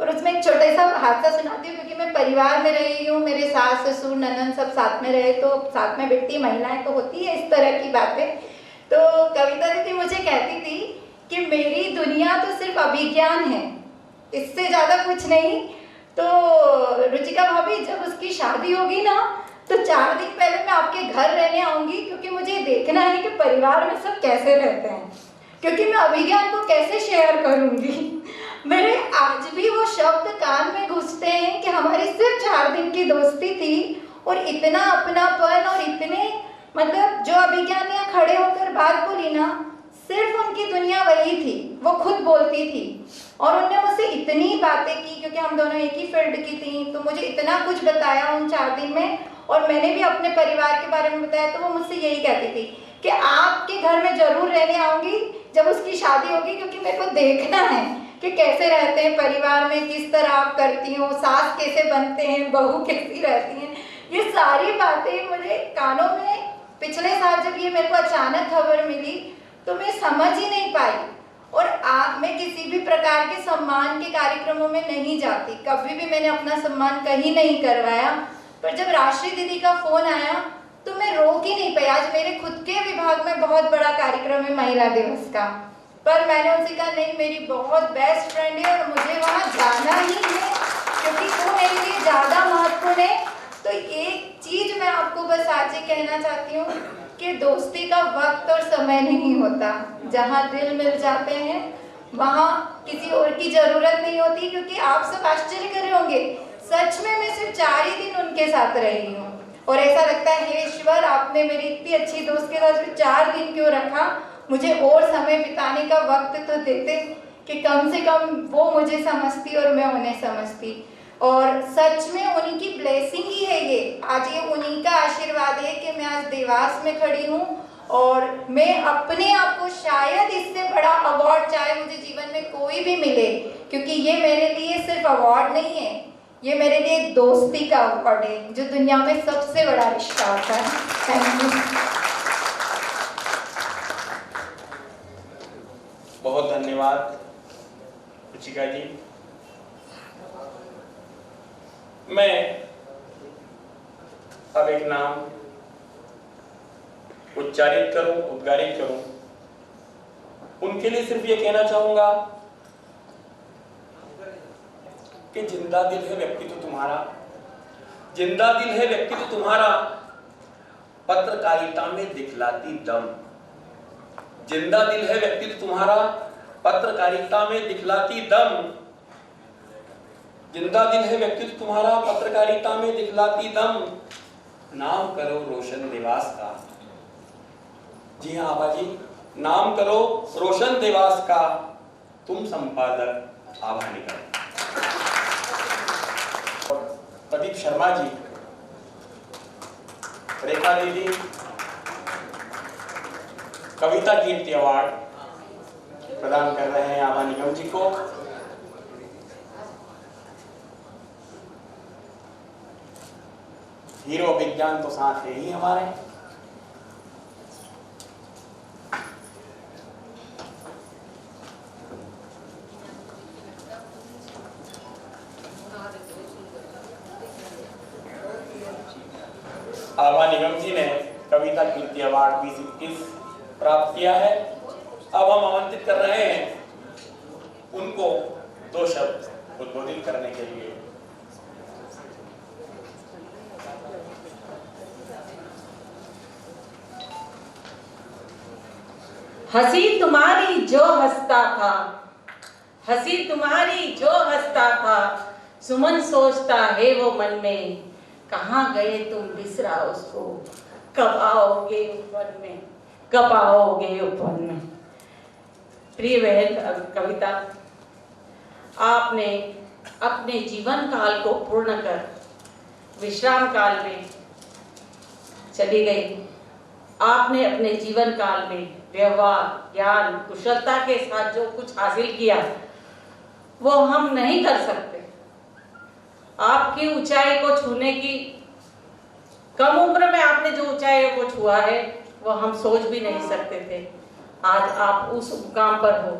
और उसमें एक छोटा सा हादसा सुनाती हूँ, क्योंकि मैं परिवार में रही हूँ, मेरे सास ससुर ननद सब साथ में रहे, तो साथ में बैठती महिलाएं तो होती है इस तरह की बातें। तो कविता दीदी मुझे कहती थी कि मेरी दुनिया तो सिर्फ अभिज्ञान है, इससे ज़्यादा कुछ नहीं। तो रुचिका भाभी, जब उसकी शादी होगी ना, तो 4 दिन पहले मैं आपके घर रहने आऊँगी, क्योंकि मुझे देखना है कि परिवार में सब कैसे रहते हैं, क्योंकि मैं अभिज्ञान को कैसे शेयर करूँगी। मेरे आज भी वो शब्द कान में घुसते हैं कि हमारी सिर्फ 4 दिन की दोस्ती थी, और इतना अपनापन और इतने मतलब जो अभिज्ञान यहाँ खड़े होकर बात बोली ना, सिर्फ उनकी दुनिया वही थी, वो खुद बोलती थी। और उनने मुझसे इतनी बातें की, क्योंकि हम दोनों एक ही फील्ड की थी, तो मुझे इतना कुछ बताया उन 4 दिन में। और मैंने भी अपने परिवार के बारे में बताया, तो वो मुझसे यही कहती थी कि आपके घर में जरूर रहने आऊँगी जब उसकी शादी होगी, क्योंकि मेरे को देखना है कि कैसे रहते हैं परिवार में, किस तरह आप करती हो, सास कैसे बनते हैं, बहू कैसी रहती हैं। ये सारी बातें मुझे कानों में, पिछले साल जब ये मेरे को अचानक खबर मिली तो मैं समझ ही नहीं पाई। और मैं किसी भी प्रकार के सम्मान के कार्यक्रमों में नहीं जाती, कभी भी मैंने अपना सम्मान कहीं नहीं करवाया। पर जब राष्ट्रीय दीदी का फोन आया तो मैं रोक ही नहीं पाई। आज मेरे खुद के विभाग में बहुत बड़ा कार्यक्रम है महिला दिवस का, पर मैंने उनसे कहा नहीं, मेरी बहुत बेस्ट फ्रेंड है और मुझे वहाँ जाना ही है, क्योंकि वो मेरे लिए ज़्यादा महत्वपूर्ण है। तो एक चीज़ मैं आपको बस आज ही कहना चाहती हूँ कि दोस्ती का वक्त और समय नहीं होता, जहाँ दिल मिल जाते हैं वहाँ किसी और की ज़रूरत नहीं होती। क्योंकि आप सब आश्चर्य कर रहे होंगे, सच में मैं सिर्फ 4 ही दिन उनके साथ रही हूँ, और ऐसा लगता है हे ईश्वर, आपने मेरी इतनी अच्छी दोस्त के साथ सिर्फ 4 दिन क्यों रखा, मुझे और समय बिताने का वक्त तो देते कि कम से कम वो मुझे समझती और मैं उन्हें समझती। और सच में उन्हीं की ब्लेसिंग ही है ये, आज ये उन्हीं का आशीर्वाद है कि मैं आज देवास में खड़ी हूँ। और मैं अपने आप को शायद इससे बड़ा अवार्ड चाहे मुझे जीवन में कोई भी मिले, क्योंकि ये मेरे लिए सिर्फ अवार्ड नहीं है, ये मेरे लिए एक दोस्ती का अवार्ड है, जो दुनिया में सबसे बड़ा रिश्ता होता है। Thank you. बहुत धन्यवाद रुचिका जी। मैं अब एक नाम उच्चारित करूं, उद्गारित करूं, उनके लिए सिर्फ ये कहना चाहूंगा कि जिंदा दिल है व्यक्तित्व तुम्हारा, जिंदा दिल है व्यक्तित्व तुम्हारा, पत्रकारिता में दिखलाती दम। जिंदा दिल है व्यक्तित्व तुम्हारा, पत्रकारिता में दिखलाती दम। जिंदा दिल है व्यक्तित्व तुम्हारा, पत्रकारिता में दिखलाती दम। नाम करो रोशन देवास का। जी हाँ आबा जी, नाम करो रोशन देवास का, तुम संपादक आभा निगम। प्रदीप शर्मा जी, रेखा दीदी, कविता कीर्ति अवार्ड प्रदान कर रहे हैं आभा निगम जी को। हीरो विज्ञान तो साथ है ही हमारे। आभा निगम जी ने कविता कीर्ति अवार्ड 2021 प्राप्त किया है। अब हम आमंत्रित कर रहे हैं उनको 2 शब्द उद्बोधित करने के लिए। हंसी तुम्हारी जो हंसता था, हंसी तुम्हारी जो हंसता था, सुमन सोचता है वो मन में, कहाँ गए तुम बिसरा उसको, कब आओगे उपवन में, कब आओगे उपवन में। प्रिय बहन कविता, आपने अपने जीवन काल को पूर्ण कर विश्राम काल में चली गई। आपने अपने जीवन काल में व्यवहार, ज्ञान, कुशलता के साथ जो कुछ हासिल किया वो हम नहीं कर सकते। आपकी ऊंचाई को छूने की, कम उम्र में आपने जो ऊंचाई को छुआ है वो हम सोच भी नहीं सकते थे। आज आप उस मुकाम पर हो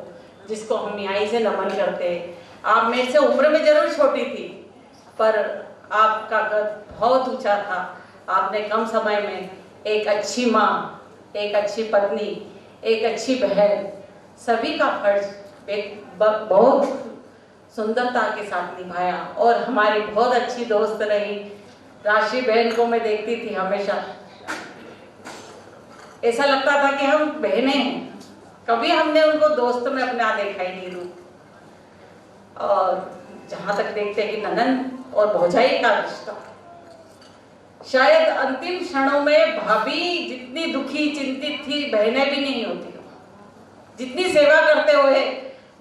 जिसको हम यहीं से नमन करते हैं। आप मेरे से उम्र में जरूर छोटी थी, पर आपका कद बहुत ऊंचा था। आपने कम समय में एक अच्छी माँ, एक अच्छी पत्नी, एक अच्छी बहन, सभी का फर्ज एक बहुत सुंदरता के साथ निभाया। और हमारी बहुत अच्छी दोस्त रही राशि बहन को मैं देखती थी हमेशा, ऐसा लगता था कि हम बहनें हैं। कभी हमने उनको दोस्त में अपना देखा ही नहीं रूप। और जहाँ तक देखते हैं कि ननद और भौजाई का रिश्ता, शायद अंतिम क्षणों में भाभी जितनी दुखी चिंतित थी बहनें भी नहीं होती। जितनी सेवा करते हुए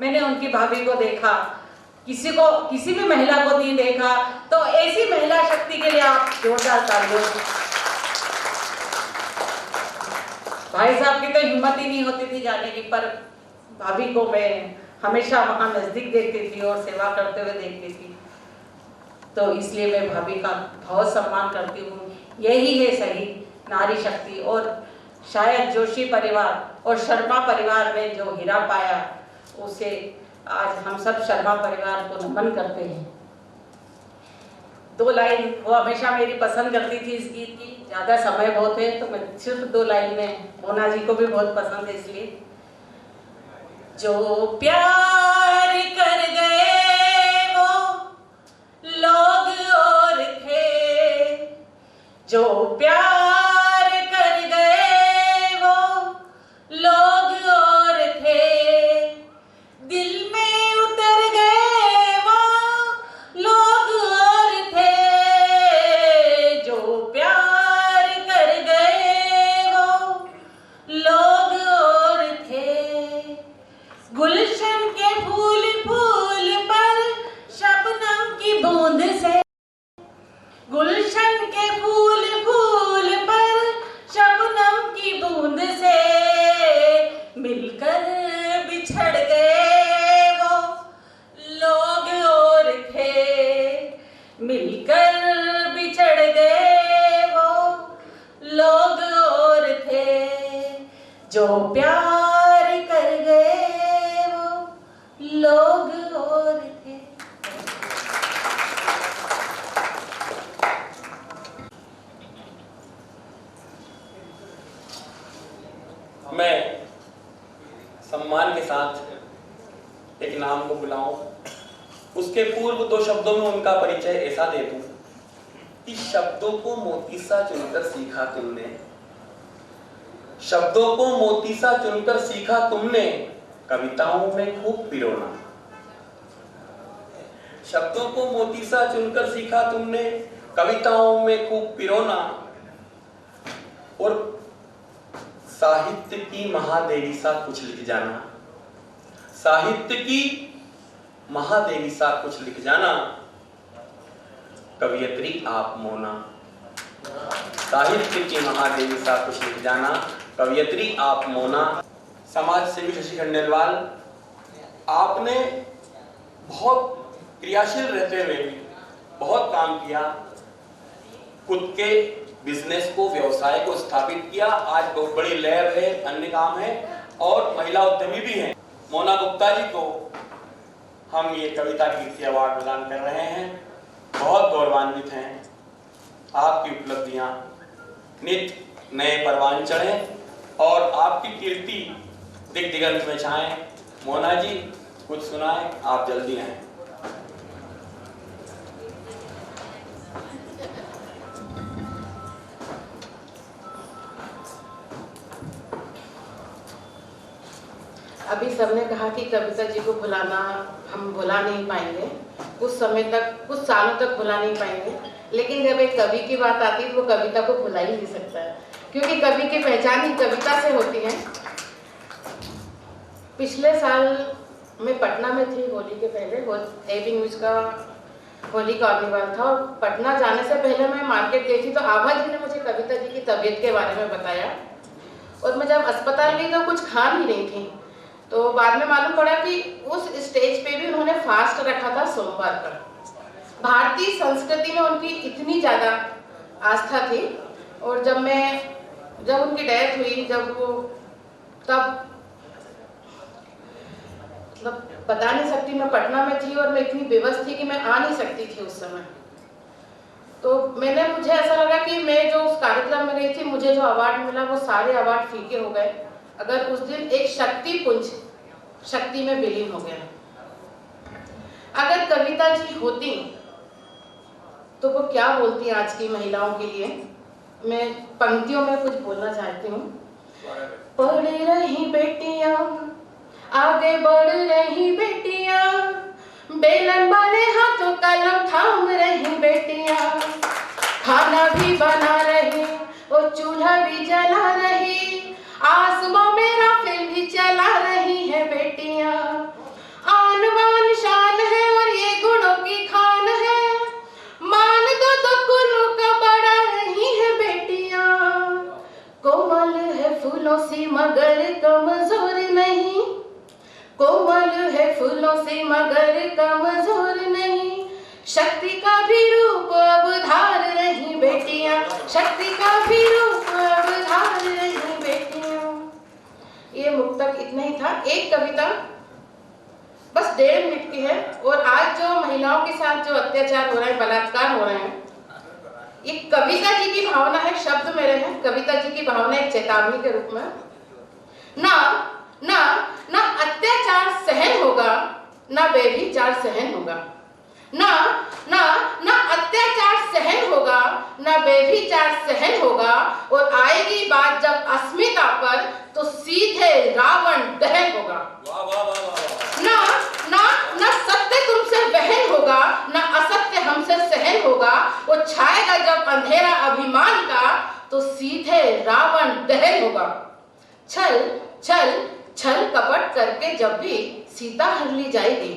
मैंने उनकी भाभी को देखा, किसी भी महिला को नहीं देखा। तो ऐसी महिला शक्ति के लिए आप जोरदार तालियों। भाई साहब की तो हिम्मत ही नहीं होती थी जाने की, पर भाभी को मैं हमेशा वहां नजदीक देखती थी और सेवा करते हुए देखती थी। तो इसलिए मैं भाभी का बहुत सम्मान करती हूँ। यही है सही नारी शक्ति। और शायद जोशी परिवार और शर्मा परिवार ने जो हीरा पाया, उसे आज हम सब शर्मा परिवार को नमन करते हैं। 2 लाइन वो हमेशा मेरी पसंद करती थी इस गीत की। ज़्यादा समय बहुत है तो मैं सिर्फ 2 लाइन में, मोना जी को भी बहुत पसंद है इसलिए। जो प्यार कर गए वो लोग और थे, जो प्यार कर गए वो लोग और थे, दिल में उतर गए वो लोग और थे, जो प्यार कर गए वो लोग और थे। गुलशन के फूल फूल पर शबनम की बूंद से, गुलशन के फूल फूल पर शबनम की बूंद से मिलकर बिछड़ गए वो लोग और थे, मिलकर बिछड़ गए वो लोग और थे, जो प्यार कर गए वो लोग और थे। मैं सम्मान के साथ एक नाम को बुलाऊं, उसके पूर्व 2 शब्दों में उनका परिचय ऐसा दे दूं कि शब्दों को मोती सा चुनकर सीखा तुमने, शब्दों को मोती सा चुनकर सीखा तुमने, कविताओं में खूब पिरोना। शब्दों को मोती सा चुनकर सीखा तुमने, कविताओं में खूब पिरोना, और साहित्य की महादेवी सा कुछ लिख जाना, साहित्य की महादेवी सा कुछ लिख जाना, कवियत्री आप मोना। साहित्य की महादेवी सा कुछ लिख जाना, कवियत्री आप मोना। समाज सेवी शशि खंडेलवाल, आपने बहुत क्रियाशील रहते हुए भी बहुत काम किया, खुद के बिजनेस को, व्यवसाय को स्थापित किया। आज बहुत बड़ी लैब है, अन्य काम है, और महिला उद्यमी भी हैं। मोना गुप्ता जी को हम ये कविता कीर्ति अवार्ड प्रदान कर रहे हैं। बहुत गौरवान्वित हैं। आपकी उपलब्धियां नित नए परवान चढ़ें और आपकी कीर्ति दिग दिगंत में छाएं। मोना जी कुछ सुनाएं, आप जल्दी आएं। अभी सबने कहा कि कविता जी को भुलाना हम भुला नहीं पाएंगे, कुछ समय तक, कुछ सालों तक भुला नहीं पाएंगे, लेकिन जब एक कवि की बात आती है तो वो कविता को भुला ही नहीं सकता है, क्योंकि कवि की पहचान ही कविता से होती है। पिछले साल मैं पटना में थी, होली के पहले, वो एबी न्यूज का होली कार्निवल था, और पटना जाने से पहले मैं मार्केट गई थी तो आभा जी ने मुझे कविता जी की तबीयत के बारे में बताया, और मैं जब अस्पताल गई तो कुछ खा नहीं रही थी, तो बाद में मालूम पड़ा कि उस स्टेज पे भी उन्होंने फास्ट रखा था सोमवार का। भारतीय संस्कृति में उनकी इतनी ज़्यादा आस्था थी। और जब मैं जब उनकी डेथ हुई, जब वो तब मतलब बता नहीं सकती, मैं पटना में थी और मैं इतनी बेबस थी कि मैं आ नहीं सकती थी उस समय। तो मुझे ऐसा लगा कि मैं जो उस कार्यक्रम में गई थी, मुझे जो अवार्ड मिला वो सारे अवार्ड फीके हो गए। अगर उस दिन एक शक्ति पुंज शक्ति में विलीन हो गया। अगर कविता जी होती तो वो क्या बोलती आज की महिलाओं के लिए। मैं पंक्तियों में कुछ बोलना चाहती हूँ। पढ़ रही बेटियां, आगे बढ़ रही बेटियां, बेलन वाले हाथों कलम थाम रही बेटियां, खाना भी बना रही और चूल्हा भी जला रही, आसमां में राफेल भी चला रही है बेटियां। आन बान शान है और ये गुणों की खान है, मान दो तो कुलों का बड़ा रही है बेटियां। कोमल है फूलों से मगर कमजोर नहीं, कोमल है फूलों से मगर कमजोर नहीं, शक्ति का भी रूप अब धार रही बेटियां, शक्ति का भी रूप अब धार रही बेटियां। ये मुक्तक इतना ही था। एक कविता बस 1.5 मिनट की है। और आज जो महिलाओं के साथ जो अत्याचार हो रहे हैं, बलात्कार हो रहे हैं, ये कविता जी की भावना है, शब्द मेरे हैं। कविता जी की भावना एक चेतावनी के रूप में। ना ना ना अत्याचार सहन होगा, ना बेविचार सहन होगा। ना ना ना अत्याचार सहन होगा, ना बेविचार सहन होगा। और आएगी बात जब अस्मिता पर तो सीधे रावण दहन होगा। ना ना ना सत्य तुमसे वहन होगा, ना असत्य हमसे सहन होगा। वो छाएगा जब अंधेरा अभिमान का तो सीधे रावण दहन होगा। छल छल छल कपट करके जब भी सीता हर ली जाएगी,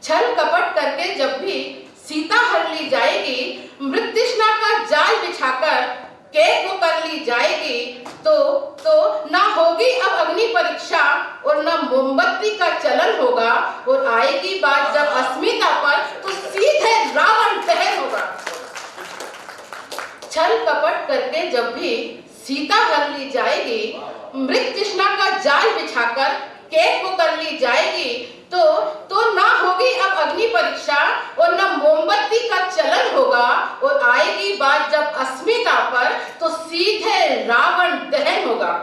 छल कपट करके जब भी सीता हर ली जाएगी, मृतृष्णा का जाल बिछाकर केक को कर ली जाएगी, तो ना होगी अब अग्नि परीक्षा और ना मोमबत्ती का चलन होगा। और आएगी बात जब अस्मिता पर तो सीधे रावण दहन होगा। छल कपट करके जब भी सीता हर ली जाएगी, मृत तृष्णा का जाल बिछाकर केक को कर ली जाएगी, तो ना होगी अब अग्नि परीक्षा और ना मोमबत्ती का चलन होगा। और आएगी बात जब अस्मिता पर तो सीधे रावण दहन होगा।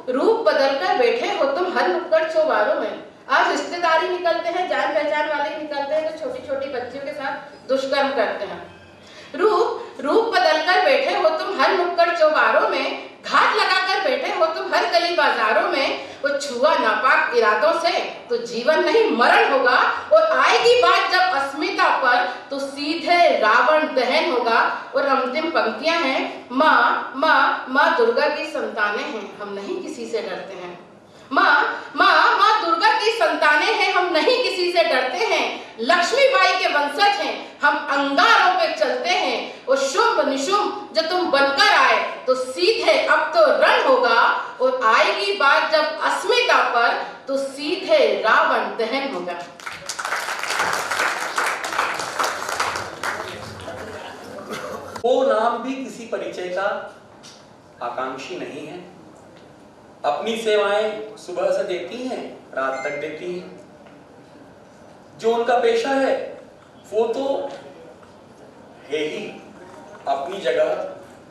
रूप बदल कर बैठे हो तुम हर नुक्कड़ चौबारों में। आज रिश्तेदारी निकलते हैं, जान पहचान वाले निकलते हैं, तो छोटी छोटी बच्चियों के साथ दुष्कर्म करते हैं। रूप बदलकर बैठे हो तुम हर नुक्कड़ चौबारों में, घाट लगाकर बैठे हो तुम हर गली बाजारों में। वो छुआ नापाक इरादों से तो जीवन नहीं मरण होगा। और आएगी बात जब अस्मिता पर तो सीधे रावण दहन होगा। और अंतिम पंक्तियां हैं। माँ दुर्गा की संतानें हैं, हम नहीं किसी से डरते हैं। माँ दुर्गा की संतानें हैं, हम नहीं किसी से डरते हैं। लक्ष्मीबाई के वंशज हैं, हम अंगारों पे चलते हैं। और शुंभ निशुंभ जो तुम बनकर आए तो सीधे अब तो रण होगा। और आएगी बात जब अस्मिता पर तो सीधे रावण दहन होगा। वो नाम भी किसी परिचय का आकांक्षी नहीं है। अपनी सेवाएं सुबह से देती हैं, रात तक देती हैं। जो उनका पेशा है वो तो है ही अपनी जगह,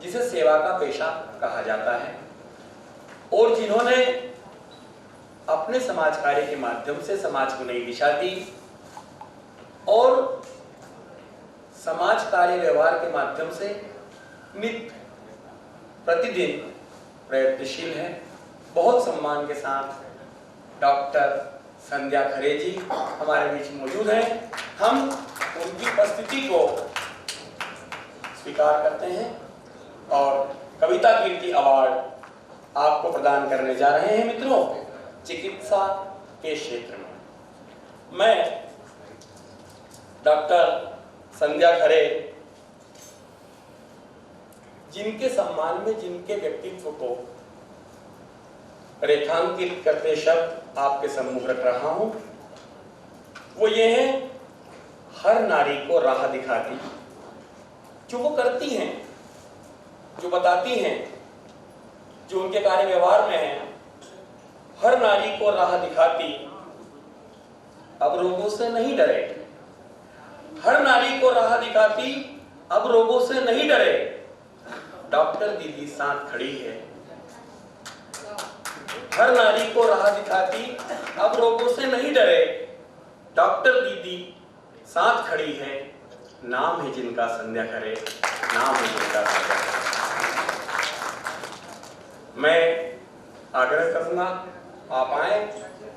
जिसे सेवा का पेशा कहा जाता है। और जिन्होंने अपने समाज कार्य के माध्यम से समाज को नई दिशा दी और समाज कार्य व्यवहार के माध्यम से नित्य प्रतिदिन प्रयत्नशील है। बहुत सम्मान के साथ डॉक्टर संध्या खरे जी हमारे बीच मौजूद हैं। हम उनकी उपस्थिति को स्वीकार करते हैं और कविता कीर्ति अवार्ड आपको प्रदान करने जा रहे हैं। मित्रों, चिकित्सा के क्षेत्र में मैं डॉक्टर संध्या खरे, जिनके सम्मान में जिनके व्यक्तित्व को रेखांकित करते शब्द आपके सम्मुख रख रहा हूं, वो ये है, हर नारी को राह दिखाती जो वो करती हैं, जो बताती हैं, जो उनके कार्य व्यवहार में है, हर नारी को राह दिखाती अब रोगों से नहीं डरे। हर नारी को राह दिखाती अब रोगों से नहीं डरे। डॉक्टर दीदी साथ खड़ी है। हर नारी को राह दिखाती अब रोगों से नहीं डरे। डॉक्टर दीदी साथ खड़ी है। नाम है जिनका संध्या करे, नाम है जिनका संध्या करे। मैं आग्रह करूंगा आप आए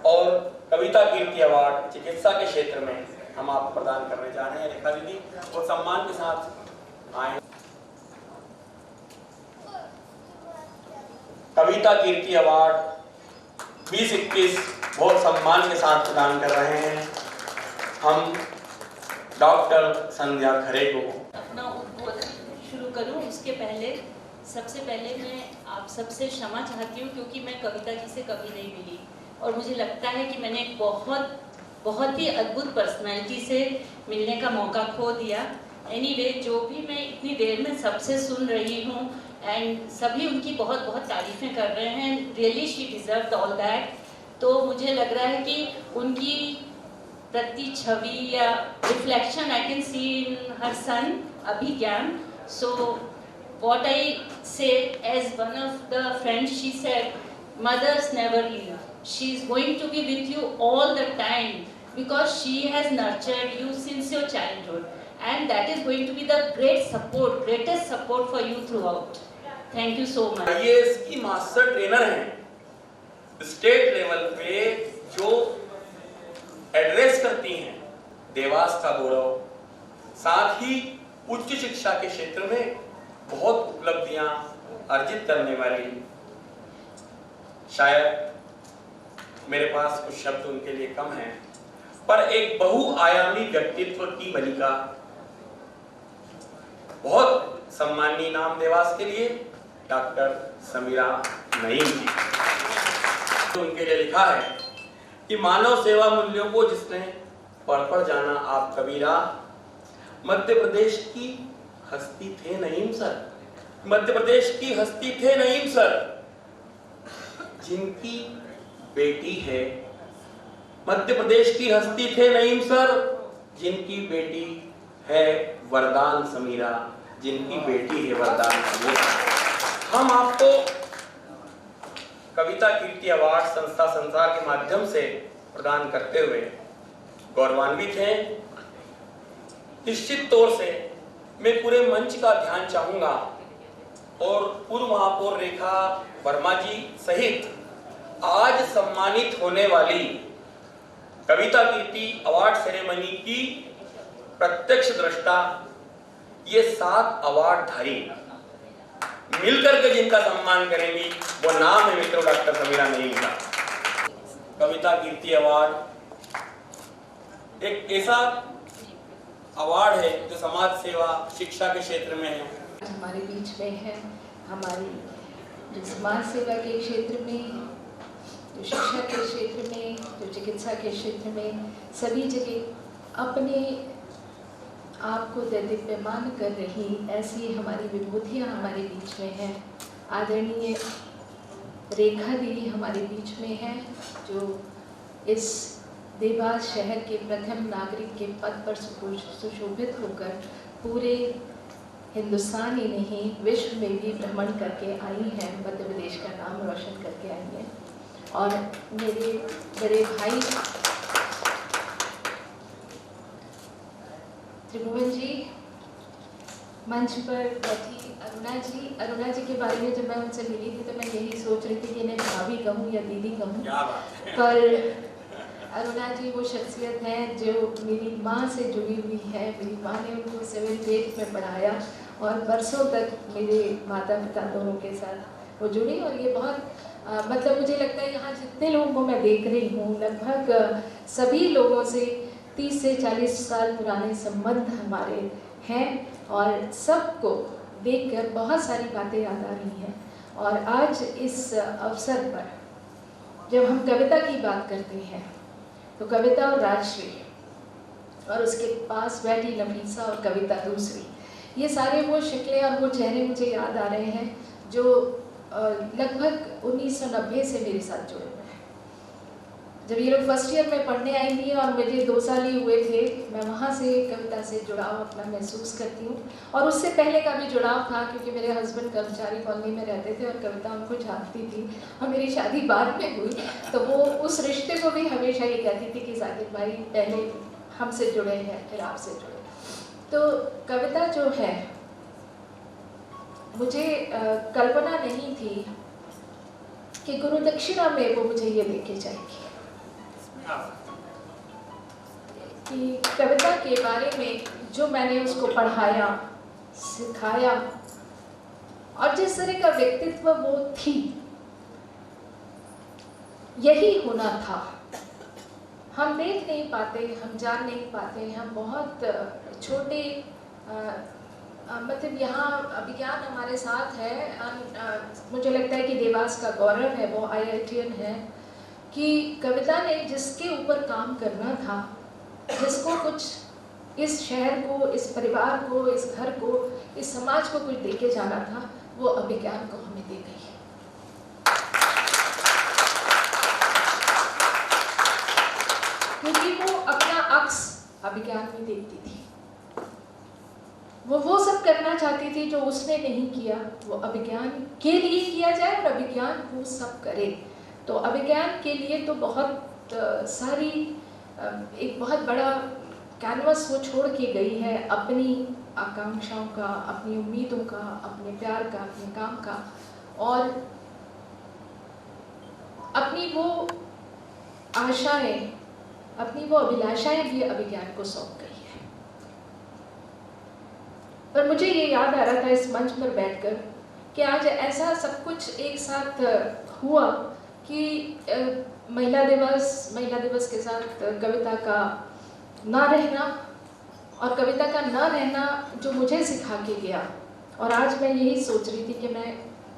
और कविता कीर्ति अवार्ड चिकित्सा के क्षेत्र में हम आपको प्रदान करने जा रहे हैं। रेखा दीदी वो सम्मान के साथ आए। कविता कीर्ति अवार्ड 2021 बहुत सम्मान के साथ प्रदान कर रहे हैं हम डॉक्टर संध्या खरे को। अपना उद्बोधन शुरू करूं उसके पहले सबसे पहले मैं आप सबसे क्षमा चाहती हूं क्योंकि मैं कविता जी से कभी नहीं मिली और मुझे लगता है कि मैंने एक बहुत ही अद्भुत पर्सनैलिटी से मिलने का मौका खो दिया। एनीवे, जो भी मैं इतनी देर में सबसे सुन रही हूँ एंड सभी उनकी बहुत तारीफ़ें कर रहे हैं। Really she deserved all that. तो मुझे लग रहा है कि उनकी प्रति छवि या reflection I can see in her son Abhigyan. So what I say, as one of the friends, she said, mothers never leave. She is going to be with you all the time because she has nurtured you since your childhood, and that is going to be the greatest support for you throughout. Thank you so much. ये इसकी master trainer हैं, state level पे जो address करती हैं देवास का गौरव, साथ ही उच्च शिक्षा के क्षेत्र में बहुत उपलब्धियां अर्जित करने वाली। शायद मेरे पास कुछ शब्द उनके लिए कम हैं, पर एक बहुआयामी व्यक्तित्व की बालिका, बहुत सम्मानीय नाम देवास के लिए डॉक्टर समीरा नईम जी। तो उनके लिए लिखा है कि मानव सेवा मूल्यों को जिसने पढ़ जाना आप कबीरा, मध्य प्रदेश की हस्ती थे नईम सर। मध्य प्रदेश की हस्ती थे नईम सर, जिनकी बेटी है। मध्य प्रदेश की हस्ती थे नईम सर, जिनकी बेटी है वरदान समीरा, जिनकी बेटी है वरदान समीरा। हम आपको कविता कीर्ति अवार्ड संस्था संसार के माध्यम से प्रदान करते हुए गौरवान्वित हैं। निश्चित तौर से मैं पूरे मंच का ध्यान चाहूंगा और पूर्व महापौर रेखा वर्मा जी सहित आज सम्मानित होने वाली कविता कीर्ति अवार्ड सेरेमनी की प्रत्यक्ष दृष्टा ये 7 अवार्डधारी मिलकर के जिनका सम्मान करेंगी वो नाम है मित्रों डॉक्टर समीरा नईम का। कविता कीर्ति अवार्ड एक ऐसा अवार्ड है जो समाज सेवा शिक्षा के क्षेत्र में है। हमारे बीच में है, हमारी जो समाज सेवा के क्षेत्र में, जो शिक्षा के क्षेत्र में, जो चिकित्सा के क्षेत्र में, सभी जगह अपने आप को दैदीप्यमान कर रही ऐसी हमारी विभूतियाँ हमारे बीच में हैं। आदरणीय रेखा दीदी हमारे बीच में है, जो इस देवास शहर के प्रथम नागरिक के पद पर सुशोभित होकर पूरे हिंदुस्तान ही नहीं विश्व में भी भ्रमण करके आई हैं, मध्य प्रदेश का नाम रोशन करके आई हैं। और मेरे बड़े भाई त्रिभुवन जी मंच पर बैठी अरुणा जी के बारे में जब मैं उनसे मिली थी तो मैं यही सोच रही थी कि इन्हें भाभी कहूँ या दीदी कहूँ, पर अरुणा जी वो शख्सियत हैं जो मेरी माँ से जुड़ी हुई है। मेरी माँ ने उनको 7th 8th में पढ़ाया और बरसों तक मेरे माता पिता दोनों के साथ वो जुड़ी। और ये बहुत मतलब मुझे लगता है यहाँ जितने लोगों को मैं देख रही हूँ लगभग सभी लोगों से 30 से 40 साल पुराने संबंध हमारे हैं और सबको देखकर बहुत सारी बातें याद आ रही हैं। और आज इस अवसर पर जब हम कविता की बात करते हैं तो कविता और राजश्री और उसके पास बैठी नफीसा और कविता दूसरी, ये सारे वो शक्लें और वो चेहरे मुझे याद आ रहे हैं जो लगभग 1990 से मेरे साथ जुड़े हुए हैं। जब ये लोग फर्स्ट ईयर में पढ़ने आई थी और मुझे 2 साल ही हुए थे, मैं वहाँ से कविता से जुड़ाव अपना महसूस करती हूँ। और उससे पहले का भी जुड़ाव था, क्योंकि मेरे हस्बैंड कर्मचारी कॉलोनी में रहते थे और कविता उनको जानती थी और मेरी शादी बाद में हुई, तो वो उस रिश्ते को भी हमेशा ये कहती थी कि साकिब भाई पहले हमसे जुड़े हैं फिर आपसे जुड़े। तो कविता जो है, मुझे कल्पना नहीं थी कि गुरु दक्षिणा में वो मुझे ये देके जाएगी कि कविता के बारे में जो मैंने उसको पढ़ाया, सिखाया और जिस तरह का व्यक्तित्व वो थी, यही होना था। हम देख नहीं पाते, हम जान नहीं पाते, हम बहुत छोटे मतलब यहाँ विज्ञान हमारे साथ है। मुझे लगता है कि देवास का गौरव है, वो IITian है, कि कविता ने जिसके ऊपर काम करना था, जिसको कुछ इस शहर को, इस परिवार को, इस घर को, इस समाज को कुछ देके जाना था, वो अभिज्ञान को हमें दे गई है। क्योंकि वो अपना अक्स अभिज्ञान में देखती थी। वो सब करना चाहती थी जो उसने नहीं किया, वो अभिज्ञान के लिए किया जाए और अभिज्ञान वो सब करे। तो अभिज्ञान के लिए तो बहुत सारी, एक बहुत बड़ा कैनवस वो छोड़ के गई है, अपनी आकांक्षाओं का, अपनी उम्मीदों का, अपने प्यार का, अपने काम का, और अपनी वो आशाएं, अपनी वो अभिलाषाएं भी अभिज्ञान को सौंप गई है। पर मुझे ये याद आ रहा था इस मंच पर बैठकर कि आज ऐसा सब कुछ एक साथ हुआ कि महिला दिवस के साथ कविता का ना रहना, और कविता का ना रहना जो मुझे सिखा के गया। और आज मैं यही सोच रही थी कि मैं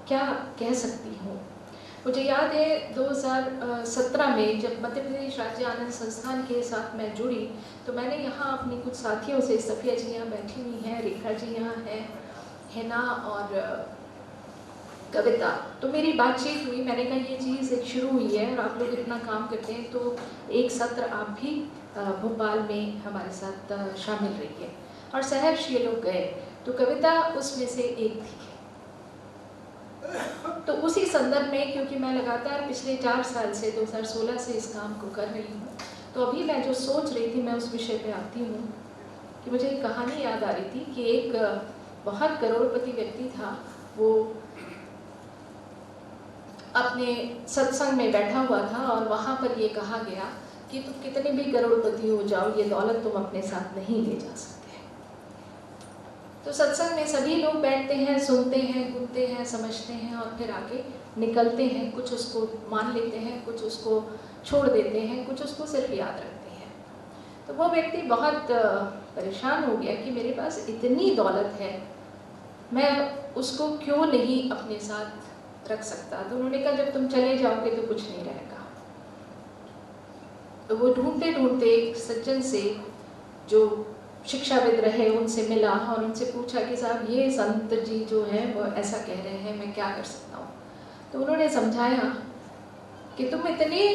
क्या कह सकती हूँ। मुझे याद है 2017 में जब मध्य प्रदेश राज्य आनंद संस्थान के साथ मैं जुड़ी, तो मैंने यहाँ अपनी कुछ साथियों से, सफिया जी यहाँ बैठी हुई हैं, रेखा जी यहाँ हैं, हिना और कविता, तो मेरी बातचीत हुई। मैंने कहा ये चीज़ एक शुरू हुई है और आप लोग इतना काम करते हैं, तो एक सत्र आप भी भोपाल में हमारे साथ शामिल रहिए। और सहर्ष ये लोग गए, तो कविता उसमें से एक थी। तो उसी संदर्भ में, क्योंकि मैं लगातार पिछले 4 साल से 2016 से इस काम को कर रही हूँ, तो अभी मैं जो सोच रही थी, मैं उस विषय पे आती हूँ कि मुझे एक कहानी याद आ रही थी कि एक बहुत करोड़पति व्यक्ति था। वो अपने सत्संग में बैठा हुआ था और वहाँ पर ये कहा गया कि तुम कितने भी करोड़पति हो जाओ, ये दौलत तुम अपने साथ नहीं ले जा सकते। तो सत्संग में सभी लोग बैठते हैं, सुनते हैं, घूमते हैं, समझते हैं और फिर आगे निकलते हैं। कुछ उसको मान लेते हैं, कुछ उसको छोड़ देते हैं, कुछ उसको सिर्फ याद रखते हैं। तो वो व्यक्ति बहुत परेशान हो गया कि मेरे पास इतनी दौलत है, मैं उसको क्यों नहीं अपने साथ रख सकता। तो उन्होंने कहा जब तुम चले जाओगे तो कुछ नहीं रहेगा। तो वो ढूंढते ढूंढते एक सज्जन से जो शिक्षाविद रहे उनसे मिला और उनसे पूछा कि साहब ये संत जी जो हैं वो ऐसा कह रहे हैं, मैं क्या कर सकता हूँ। तो उन्होंने समझाया कि तुम इतने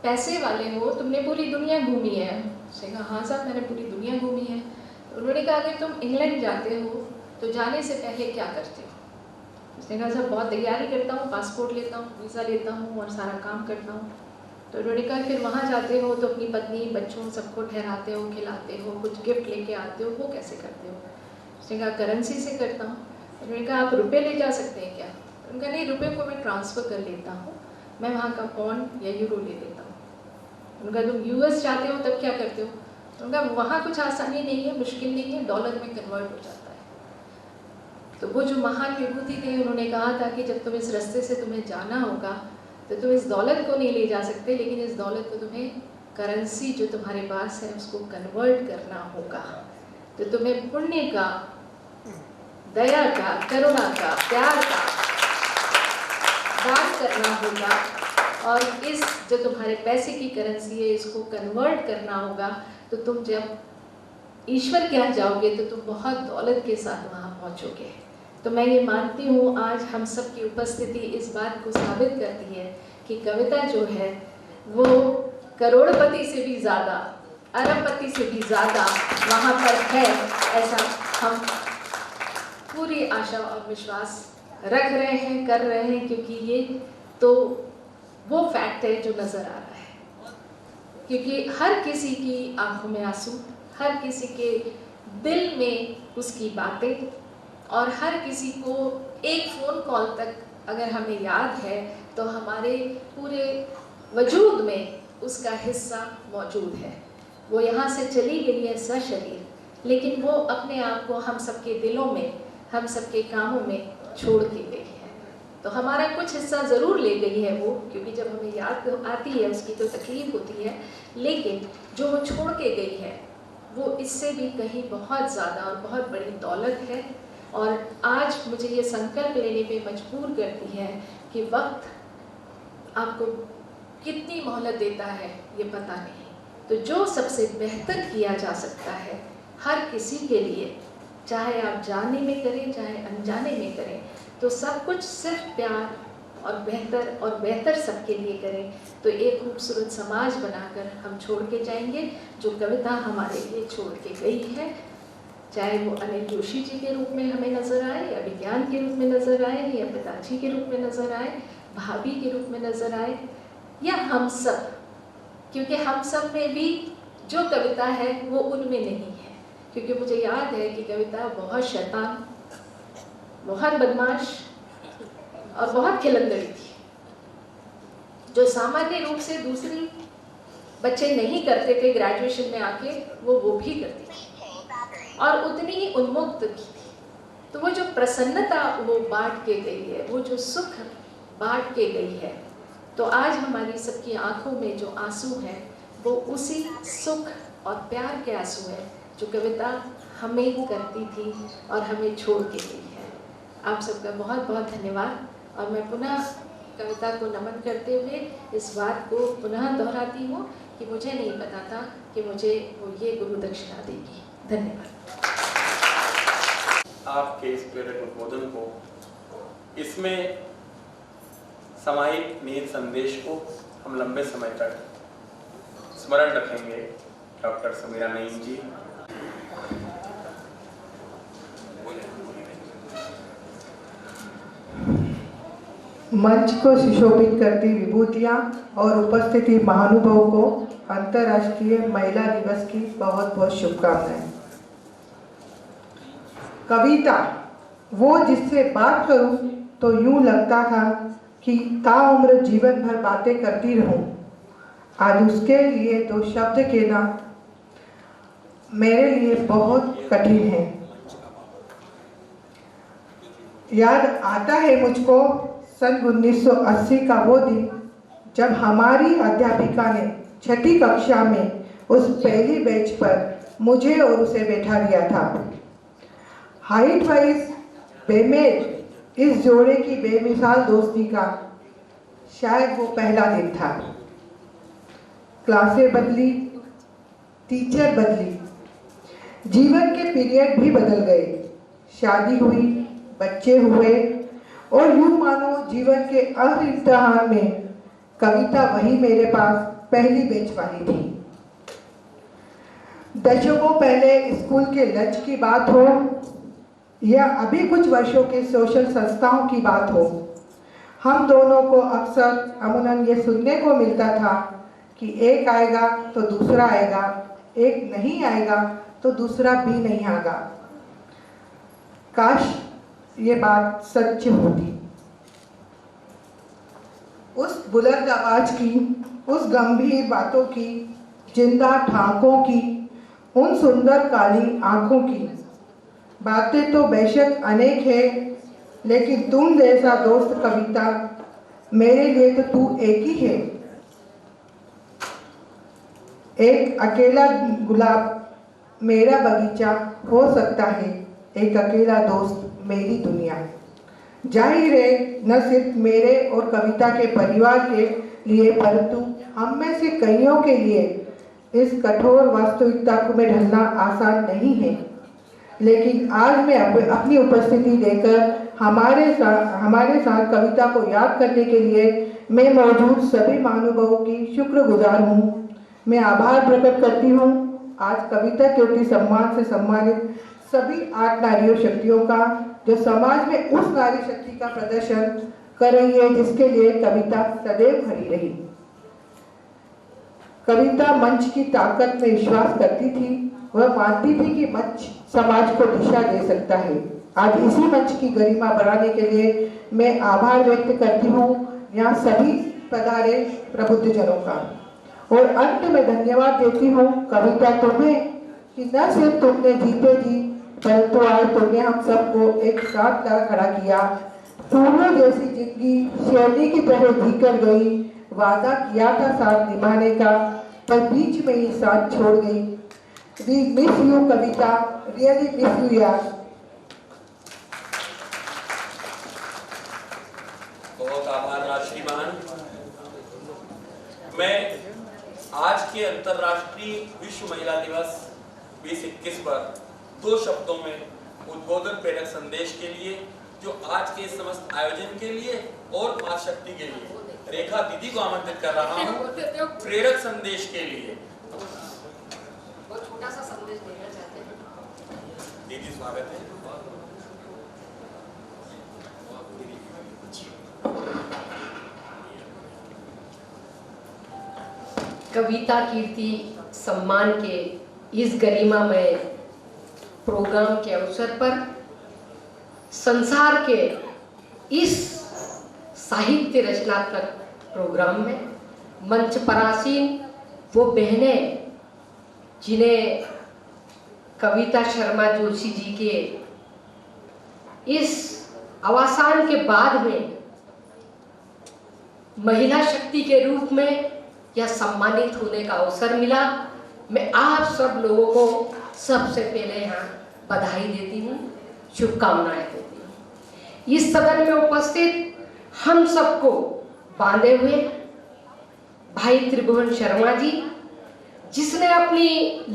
पैसे वाले हो, तुमने पूरी दुनिया घूमी है। उसने कहा हाँ साहब मैंने पूरी दुनिया घूमी है। तो उन्होंने कहा अगर तुम इंग्लैंड जाते हो तो जाने से पहले क्या करते हो। उसने कहा साहब बहुत तैयारी करता हूँ, पासपोर्ट लेता हूँ, वीज़ा लेता हूँ और सारा काम करता हूँ। तो उन्होंने कहा फिर वहाँ जाते हो तो अपनी पत्नी बच्चों सबको ठहराते हो, खिलाते हो, कुछ गिफ्ट लेके आते हो, वो कैसे करते हो। उसने कहा करेंसी से करता हूँ। उन्होंने कहा आप रुपए ले जा सकते हैं क्या। उनका नहीं, रुपए को मैं ट्रांसफ़र कर लेता हूँ, मैं वहाँ का पौंड या यूरो ले लेता हूँ। उनका तुम US जाते हो तब क्या करते हो। उनका वहाँ कुछ आसानी नहीं है, मुश्किल नहीं है, डॉलर में कन्वर्ट हो जाता है। तो वो जो महान विभूति थे उन्होंने कहा था कि जब तुम इस रास्ते से तुम्हें जाना होगा तो तुम इस दौलत को नहीं ले जा सकते, लेकिन इस दौलत को तुम्हें करेंसी जो तुम्हारे पास है उसको कन्वर्ट करना होगा। तो तुम्हें पुण्य का, दया का, करुणा का, प्यार का दान करना होगा और इस जो तुम्हारे पैसे की करेंसी है इसको कन्वर्ट करना होगा। तो तुम जब ईश्वर के यहाँ जाओगे तो तुम बहुत दौलत के साथ वहाँ पहुंचोगे। तो मैं ये मानती हूँ आज हम सब की उपस्थिति इस बात को साबित करती है कि कविता जो है वो करोड़पति से भी ज़्यादा, अरबपति से भी ज़्यादा वहाँ पर है, ऐसा हम पूरी आशा और विश्वास रख रहे हैं, कर रहे हैं, क्योंकि ये तो वो फैक्ट है जो नज़र आ रहा है। क्योंकि हर किसी की आंखों में आंसू, हर किसी के दिल में उसकी बातें, और हर किसी को एक फ़ोन कॉल तक अगर हमें याद है तो हमारे पूरे वजूद में उसका हिस्सा मौजूद है। वो यहाँ से चली गई है सशरीर, लेकिन वो अपने आप को हम सबके दिलों में, हम सबके कामों में छोड़ के गई है। तो हमारा कुछ हिस्सा ज़रूर ले गई है वो, क्योंकि जब हमें याद आती है उसकी तो तकलीफ़ होती है, लेकिन जो वो छोड़ के गई है वो इससे भी कहीं बहुत ज़्यादा और बहुत बड़ी दौलत है। और आज मुझे ये संकल्प लेने पे मजबूर करती है कि वक्त आपको कितनी मोहलत देता है ये पता नहीं। तो जो सबसे बेहतर किया जा सकता है हर किसी के लिए, चाहे आप जाने में करें चाहे अनजाने में करें, तो सब कुछ सिर्फ प्यार और बेहतर सबके लिए करें, तो एक खूबसूरत समाज बनाकर हम छोड़ के जाएंगे, जो कविता हमारे लिए छोड़ के गई है। चाहे वो अनिल जोशी जी के रूप में हमें नज़र आए, या विज्ञान के रूप में नज़र आए, या पिताजी के रूप में नज़र आए, भाभी के रूप में नज़र आए, या हम सब, क्योंकि हम सब में भी जो कविता है वो उनमें नहीं है। क्योंकि मुझे याद है कि कविता बहुत शैतान, बहुत बदमाश और बहुत खिलंदड़ी थी, जो सामान्य रूप से दूसरी बच्चे नहीं करते थे, ग्रेजुएशन में आके वो भी करती थी, और उतनी ही उन्मुक्त भी थी। तो वो जो प्रसन्नता वो बांट के गई है, वो जो सुख बांट के गई है, तो आज हमारी सबकी आंखों में जो आंसू हैं वो उसी सुख और प्यार के आंसू हैं जो कविता हमें करती थी और हमें छोड़ के गई है। आप सबका बहुत बहुत धन्यवाद। और मैं पुनः कविता को नमन करते हुए इस बात को पुनः दोहराती हूँ कि मुझे नहीं पता था कि मुझे वो ये गुरु दक्षिणा देगी। धन्यवाद। आपके इस प्रेरक उद्बोधन को, इसमें समाहित निहित संदेश को हम लंबे समय तक स्मरण रखेंगे। डॉक्टर समीरा नईम जी। मंच को सुशोभित करती विभूतियां और उपस्थिति महानुभावों को अंतर्राष्ट्रीय महिला दिवस की बहुत बहुत शुभकामनाएं। कविता, वो जिससे बात करूं तो यूं लगता था कि ताउम्र जीवन भर बातें करती रहूं। आज उसके लिए दो शब्द कहना मेरे लिए बहुत कठिन है। याद आता है मुझको सन 1980 का वो दिन जब हमारी अध्यापिका ने छठी कक्षा में उस पहली बेंच पर मुझे और उसे बैठा दिया था। हाइट वाइज बेमेल इस जोड़े की बेमिसाल दोस्ती का शायद वो पहला दिन था। क्लासें बदली, टीचर बदली, जीवन के पीरियड भी बदल गए। शादी हुई, बच्चे हुए, और यूं मानो जीवन के हर इम्तिहान में कविता वही मेरे पास पहली बेंच वाली थी। दशकों पहले स्कूल के लंच की बात हो या अभी कुछ वर्षों के सोशल संस्थाओं की बात हो, हम दोनों को अक्सर अमूमन ये सुनने को मिलता था कि एक आएगा तो दूसरा आएगा, एक नहीं आएगा तो दूसरा भी नहीं आएगा। काश ये बात सच होती। उस बुलंद आवाज की, उस गंभीर बातों की, जिंदा ठाकों की, उन सुंदर काली आंखों की। बातें तो बेशक अनेक है, लेकिन तुम जैसा दोस्त कविता मेरे लिए तो तू एक ही है। एक अकेला गुलाब मेरा बगीचा हो सकता है, एक अकेला दोस्त मेरी दुनिया। जाहिर है न सिर्फ मेरे और कविता के परिवार के लिए, परंतु हम में से कईयों के लिए इस कठोर वास्तविकता में ढलना आसान नहीं है। लेकिन आज मैं अपनी उपस्थिति देकर हमारे साथ कविता को याद करने के लिए मैं मौजूद सभी महानुभावों की शुक्रगुजार हूँ। मैं आभार प्रकट करती हूँ आज कविता कीर्ति सम्मान से सम्मानित सभी 8 नारियों शक्तियों का, जो समाज में उस नारी शक्ति का प्रदर्शन कर रही है जिसके लिए कविता सदैव खड़ी रही। कविता मंच की ताकत में विश्वास करती थी। वह मानती थी कि मंच समाज को दिशा दे सकता है। आज इसी मंच की गरिमा बढ़ाने के लिए मैं आभार व्यक्त करती हूँ यहाँ सभी पधारे प्रबुद्धजनों का, और अंत में धन्यवाद देती हूँ कविता तुम्हें कि न सिर्फ तुमने जीते जी, परंतु आज तुमने हम सबको एक साथ खड़ा किया। फूलों जैसी जिंदगी शैली की तरह जीकर गई, वादा किया था साथ निभाने का, पर बीच में ही साथ छोड़ गई। We miss you Kavita, really miss you यार। बहुत आभार राष्ट्रीय बहन। मैं आज के अंतर्राष्ट्रीय विश्व महिला दिवस 2021 पर 2 शब्दों में उद्बोधन प्रेरक संदेश के लिए, जो आज के समस्त आयोजन के लिए और मां शक्ति के लिए रेखा दीदी को आमंत्रित कर रहा हूं प्रेरक संदेश के लिए। छोटा सा संदेश देना चाहते हैं। दीदी स्वागत है। कविता कीर्ति सम्मान के इस गरिमामय प्रोग्राम के अवसर पर संसार के इस साहित्य रचनात्मक प्रोग्राम में मंच परासीन वो बहनें जिन्हें कविता शर्मा जोशी जी के इस अवसान के बाद में महिला शक्ति के रूप में यह सम्मानित होने का अवसर मिला, मैं आप सब लोगों को सबसे पहले यहाँ बधाई देती हूँ, शुभकामनाएं देती हूँ। इस सदन में उपस्थित हम सबको बांधे हुए भाई त्रिभुवन शर्मा जी, जिसने अपनी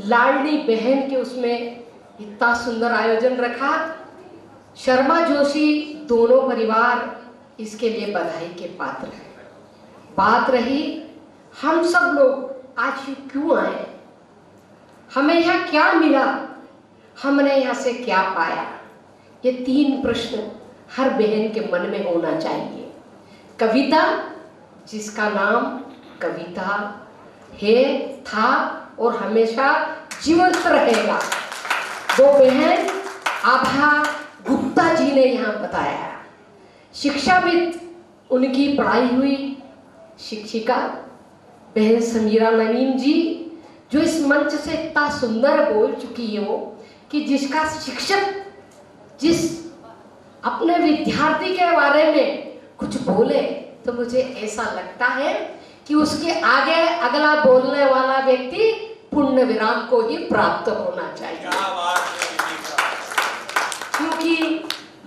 लाडली बहन के उसमें इतना सुंदर आयोजन रखा, शर्मा जोशी दोनों परिवार इसके लिए बधाई के पात्र हैं। बात रही हम सब लोग आज क्यों आए, हमें यहाँ क्या मिला, हमने यहाँ से क्या पाया, ये 3 प्रश्न हर बहन के मन में होना चाहिए। कविता, जिसका नाम कविता है, था और हमेशा जीवंत रहेगा, वो बहन आभा गुप्ता जी ने यहाँ बताया। शिक्षाविद उनकी पढ़ाई हुई शिक्षिका बहन समीरा नवीन जी, जो इस मंच से इतना सुंदर बोल चुकी हो कि जिसका शिक्षक जिस अपने विद्यार्थी के बारे में कुछ बोले तो मुझे ऐसा लगता है कि उसके आगे अगला बोलने वाला व्यक्ति पुण्य विराम को ही प्राप्त होना चाहिए। क्योंकि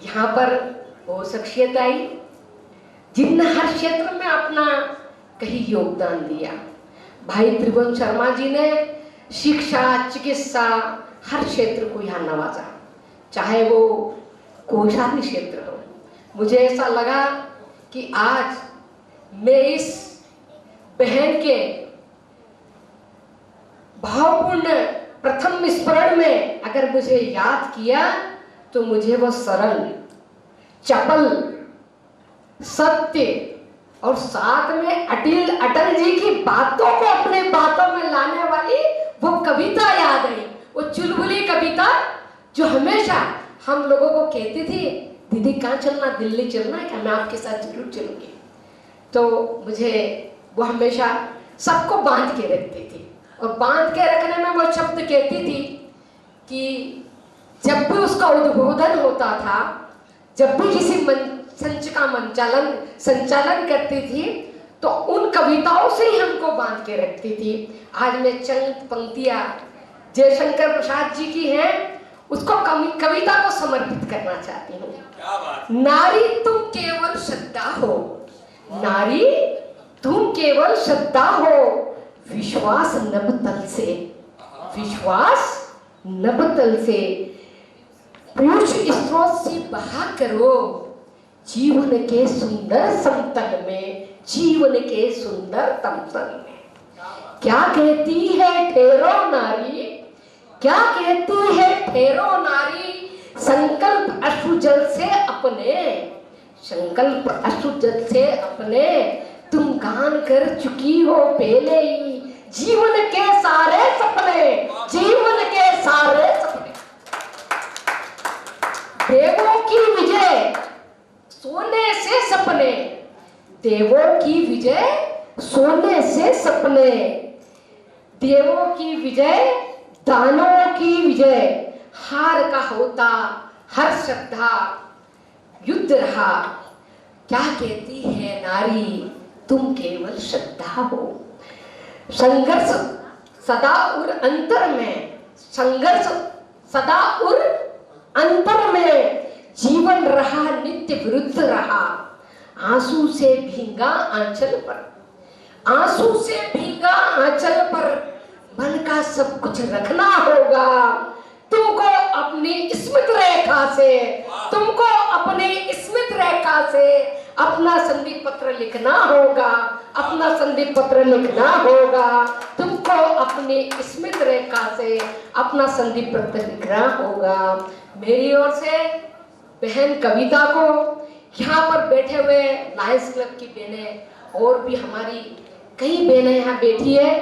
यहाँ पर वो शख्सियत आई जिनने हर क्षेत्र में अपना कहीं योगदान दिया। भाई त्रिभुवन शर्मा जी ने शिक्षा, चिकित्सा, हर क्षेत्र को यहाँ नवाजा, चाहे वो कोई सा भी क्षेत्र हो। मुझे ऐसा लगा कि आज मैं इस बहन के भावपूर्ण प्रथम स्मरण में अगर मुझे याद किया तो मुझे वो सरल, चपल, सत्य और साथ में अटल जी की बातों को अपने बातों में लाने वाली वो कविता याद आई, वो चुलबुली कविता जो हमेशा हम लोगों को कहती थी, दीदी कहाँ चलना, दिल्ली चलना है क्या, मैं आपके साथ जरूर चलूंगी। तो मुझे वो हमेशा सबको बांध के रखती थी, और बांध के रखने में वो शब्द कहती थी कि जब भी उसका उद्बोधन होता था, जब भी किसी संच का संचालन करती थी, तो उन कविताओं से ही हमको बांध के रखती थी। आज मैं चंद पंक्तियां जयशंकर प्रसाद जी की हैं, उसको कविता को समर्पित करना चाहती हूँ। नारी तुम केवल श्रद्धा हो, नारी तुम केवल श्रद्धा हो, विश्वास नभ तल से, विश्वास नभ तल से, पीयूष स्रोत से बहा करो जीवन के सुंदर समतल में, जीवन के सुंदर तमतल में। क्या कहती है ठहरो नारी, क्या कहती है ठहरो नारी, संकल्प अश्रुजल से अपने, संकल्प अश्रुजल से अपने, तुम गान कर चुकी हो पहले ही जीवन के सारे सपने, जीवन के सारे सपने। देवों की विजय सोने से सपने, देवों की विजय सोने से सपने, देवों की विजय दानवों की विजय, हार का होता हर श्रद्धा युद्ध रहा। क्या कहती है नारी, तुम केवल श्रद्धा हो। संघर्ष सदा और अंतर में, संघर्ष सदा और अंतर में, जीवन रहा नित्य विरुद्ध रहा। आंसू से भींगा आंचल पर, आंसू से भींगा आंचल पर, मन का सब कुछ रखना होगा। तुमको अपनी स्मृति रेखा से, तुमको अपनी स्मृति रेखा से अपना संदीप पत्र लिखना होगा, अपना संदीप पत्र लिखना होगा। तुमको अपनी स्मृति रेखा से अपना संदीप पत्र लिखना होगा। मेरी ओर से बहन कविता को, यहाँ पर बैठे हुए लायंस क्लब की बहनें और भी हमारी कई बहनें यहाँ बैठी है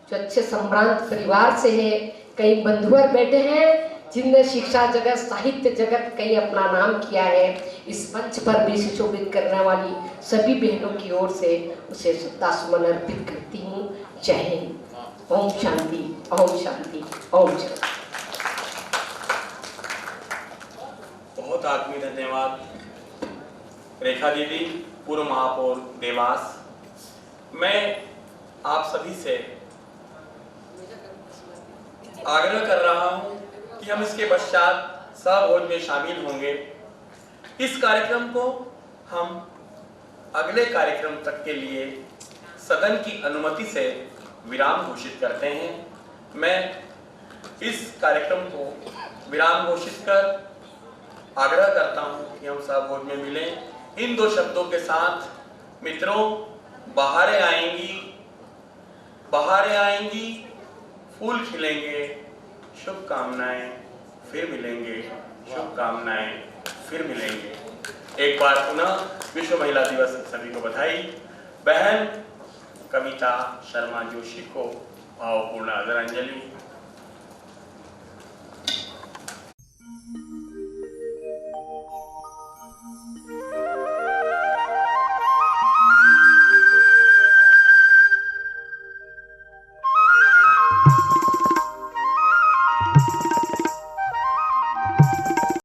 जो अच्छे संभ्रांत परिवार से है, कई बंधुवर बैठे हैं जिनने शिक्षा जगत, साहित्य जगत कई अपना नाम किया है। इस मंच पर भी सुशोभित करने वाली सभी बहनों की ओर से उसे श्रद्धा सुमन अर्पित करती हूँ। जय हिंद। ओम शांति, ओम शांति, ओम शांति। बहुत आत्मीय धन्यवाद रेखा दीदी, पूर्व महापौर देवास। मैं आप सभी से आग्रह कर रहा हूं कि हम इसके पश्चात सहभोज में शामिल होंगे। इस कार्यक्रम को हम अगले कार्यक्रम तक के लिए सदन की अनुमति से विराम घोषित करते हैं। मैं इस कार्यक्रम को विराम घोषित कर आग्रह करता हूं कि हम सहभोज में मिलें इन दो शब्दों के साथ। मित्रों, बहारें आएंगी, बहारें आएंगी, फूल खिलेंगे, शुभकामनाएं फिर मिलेंगे, शुभकामनाएं फिर मिलेंगे। एक बार पुनः विश्व महिला दिवस सभी को बधाई। बहन कविता शर्मा जोशी को भावपूर्ण आदरांजलि।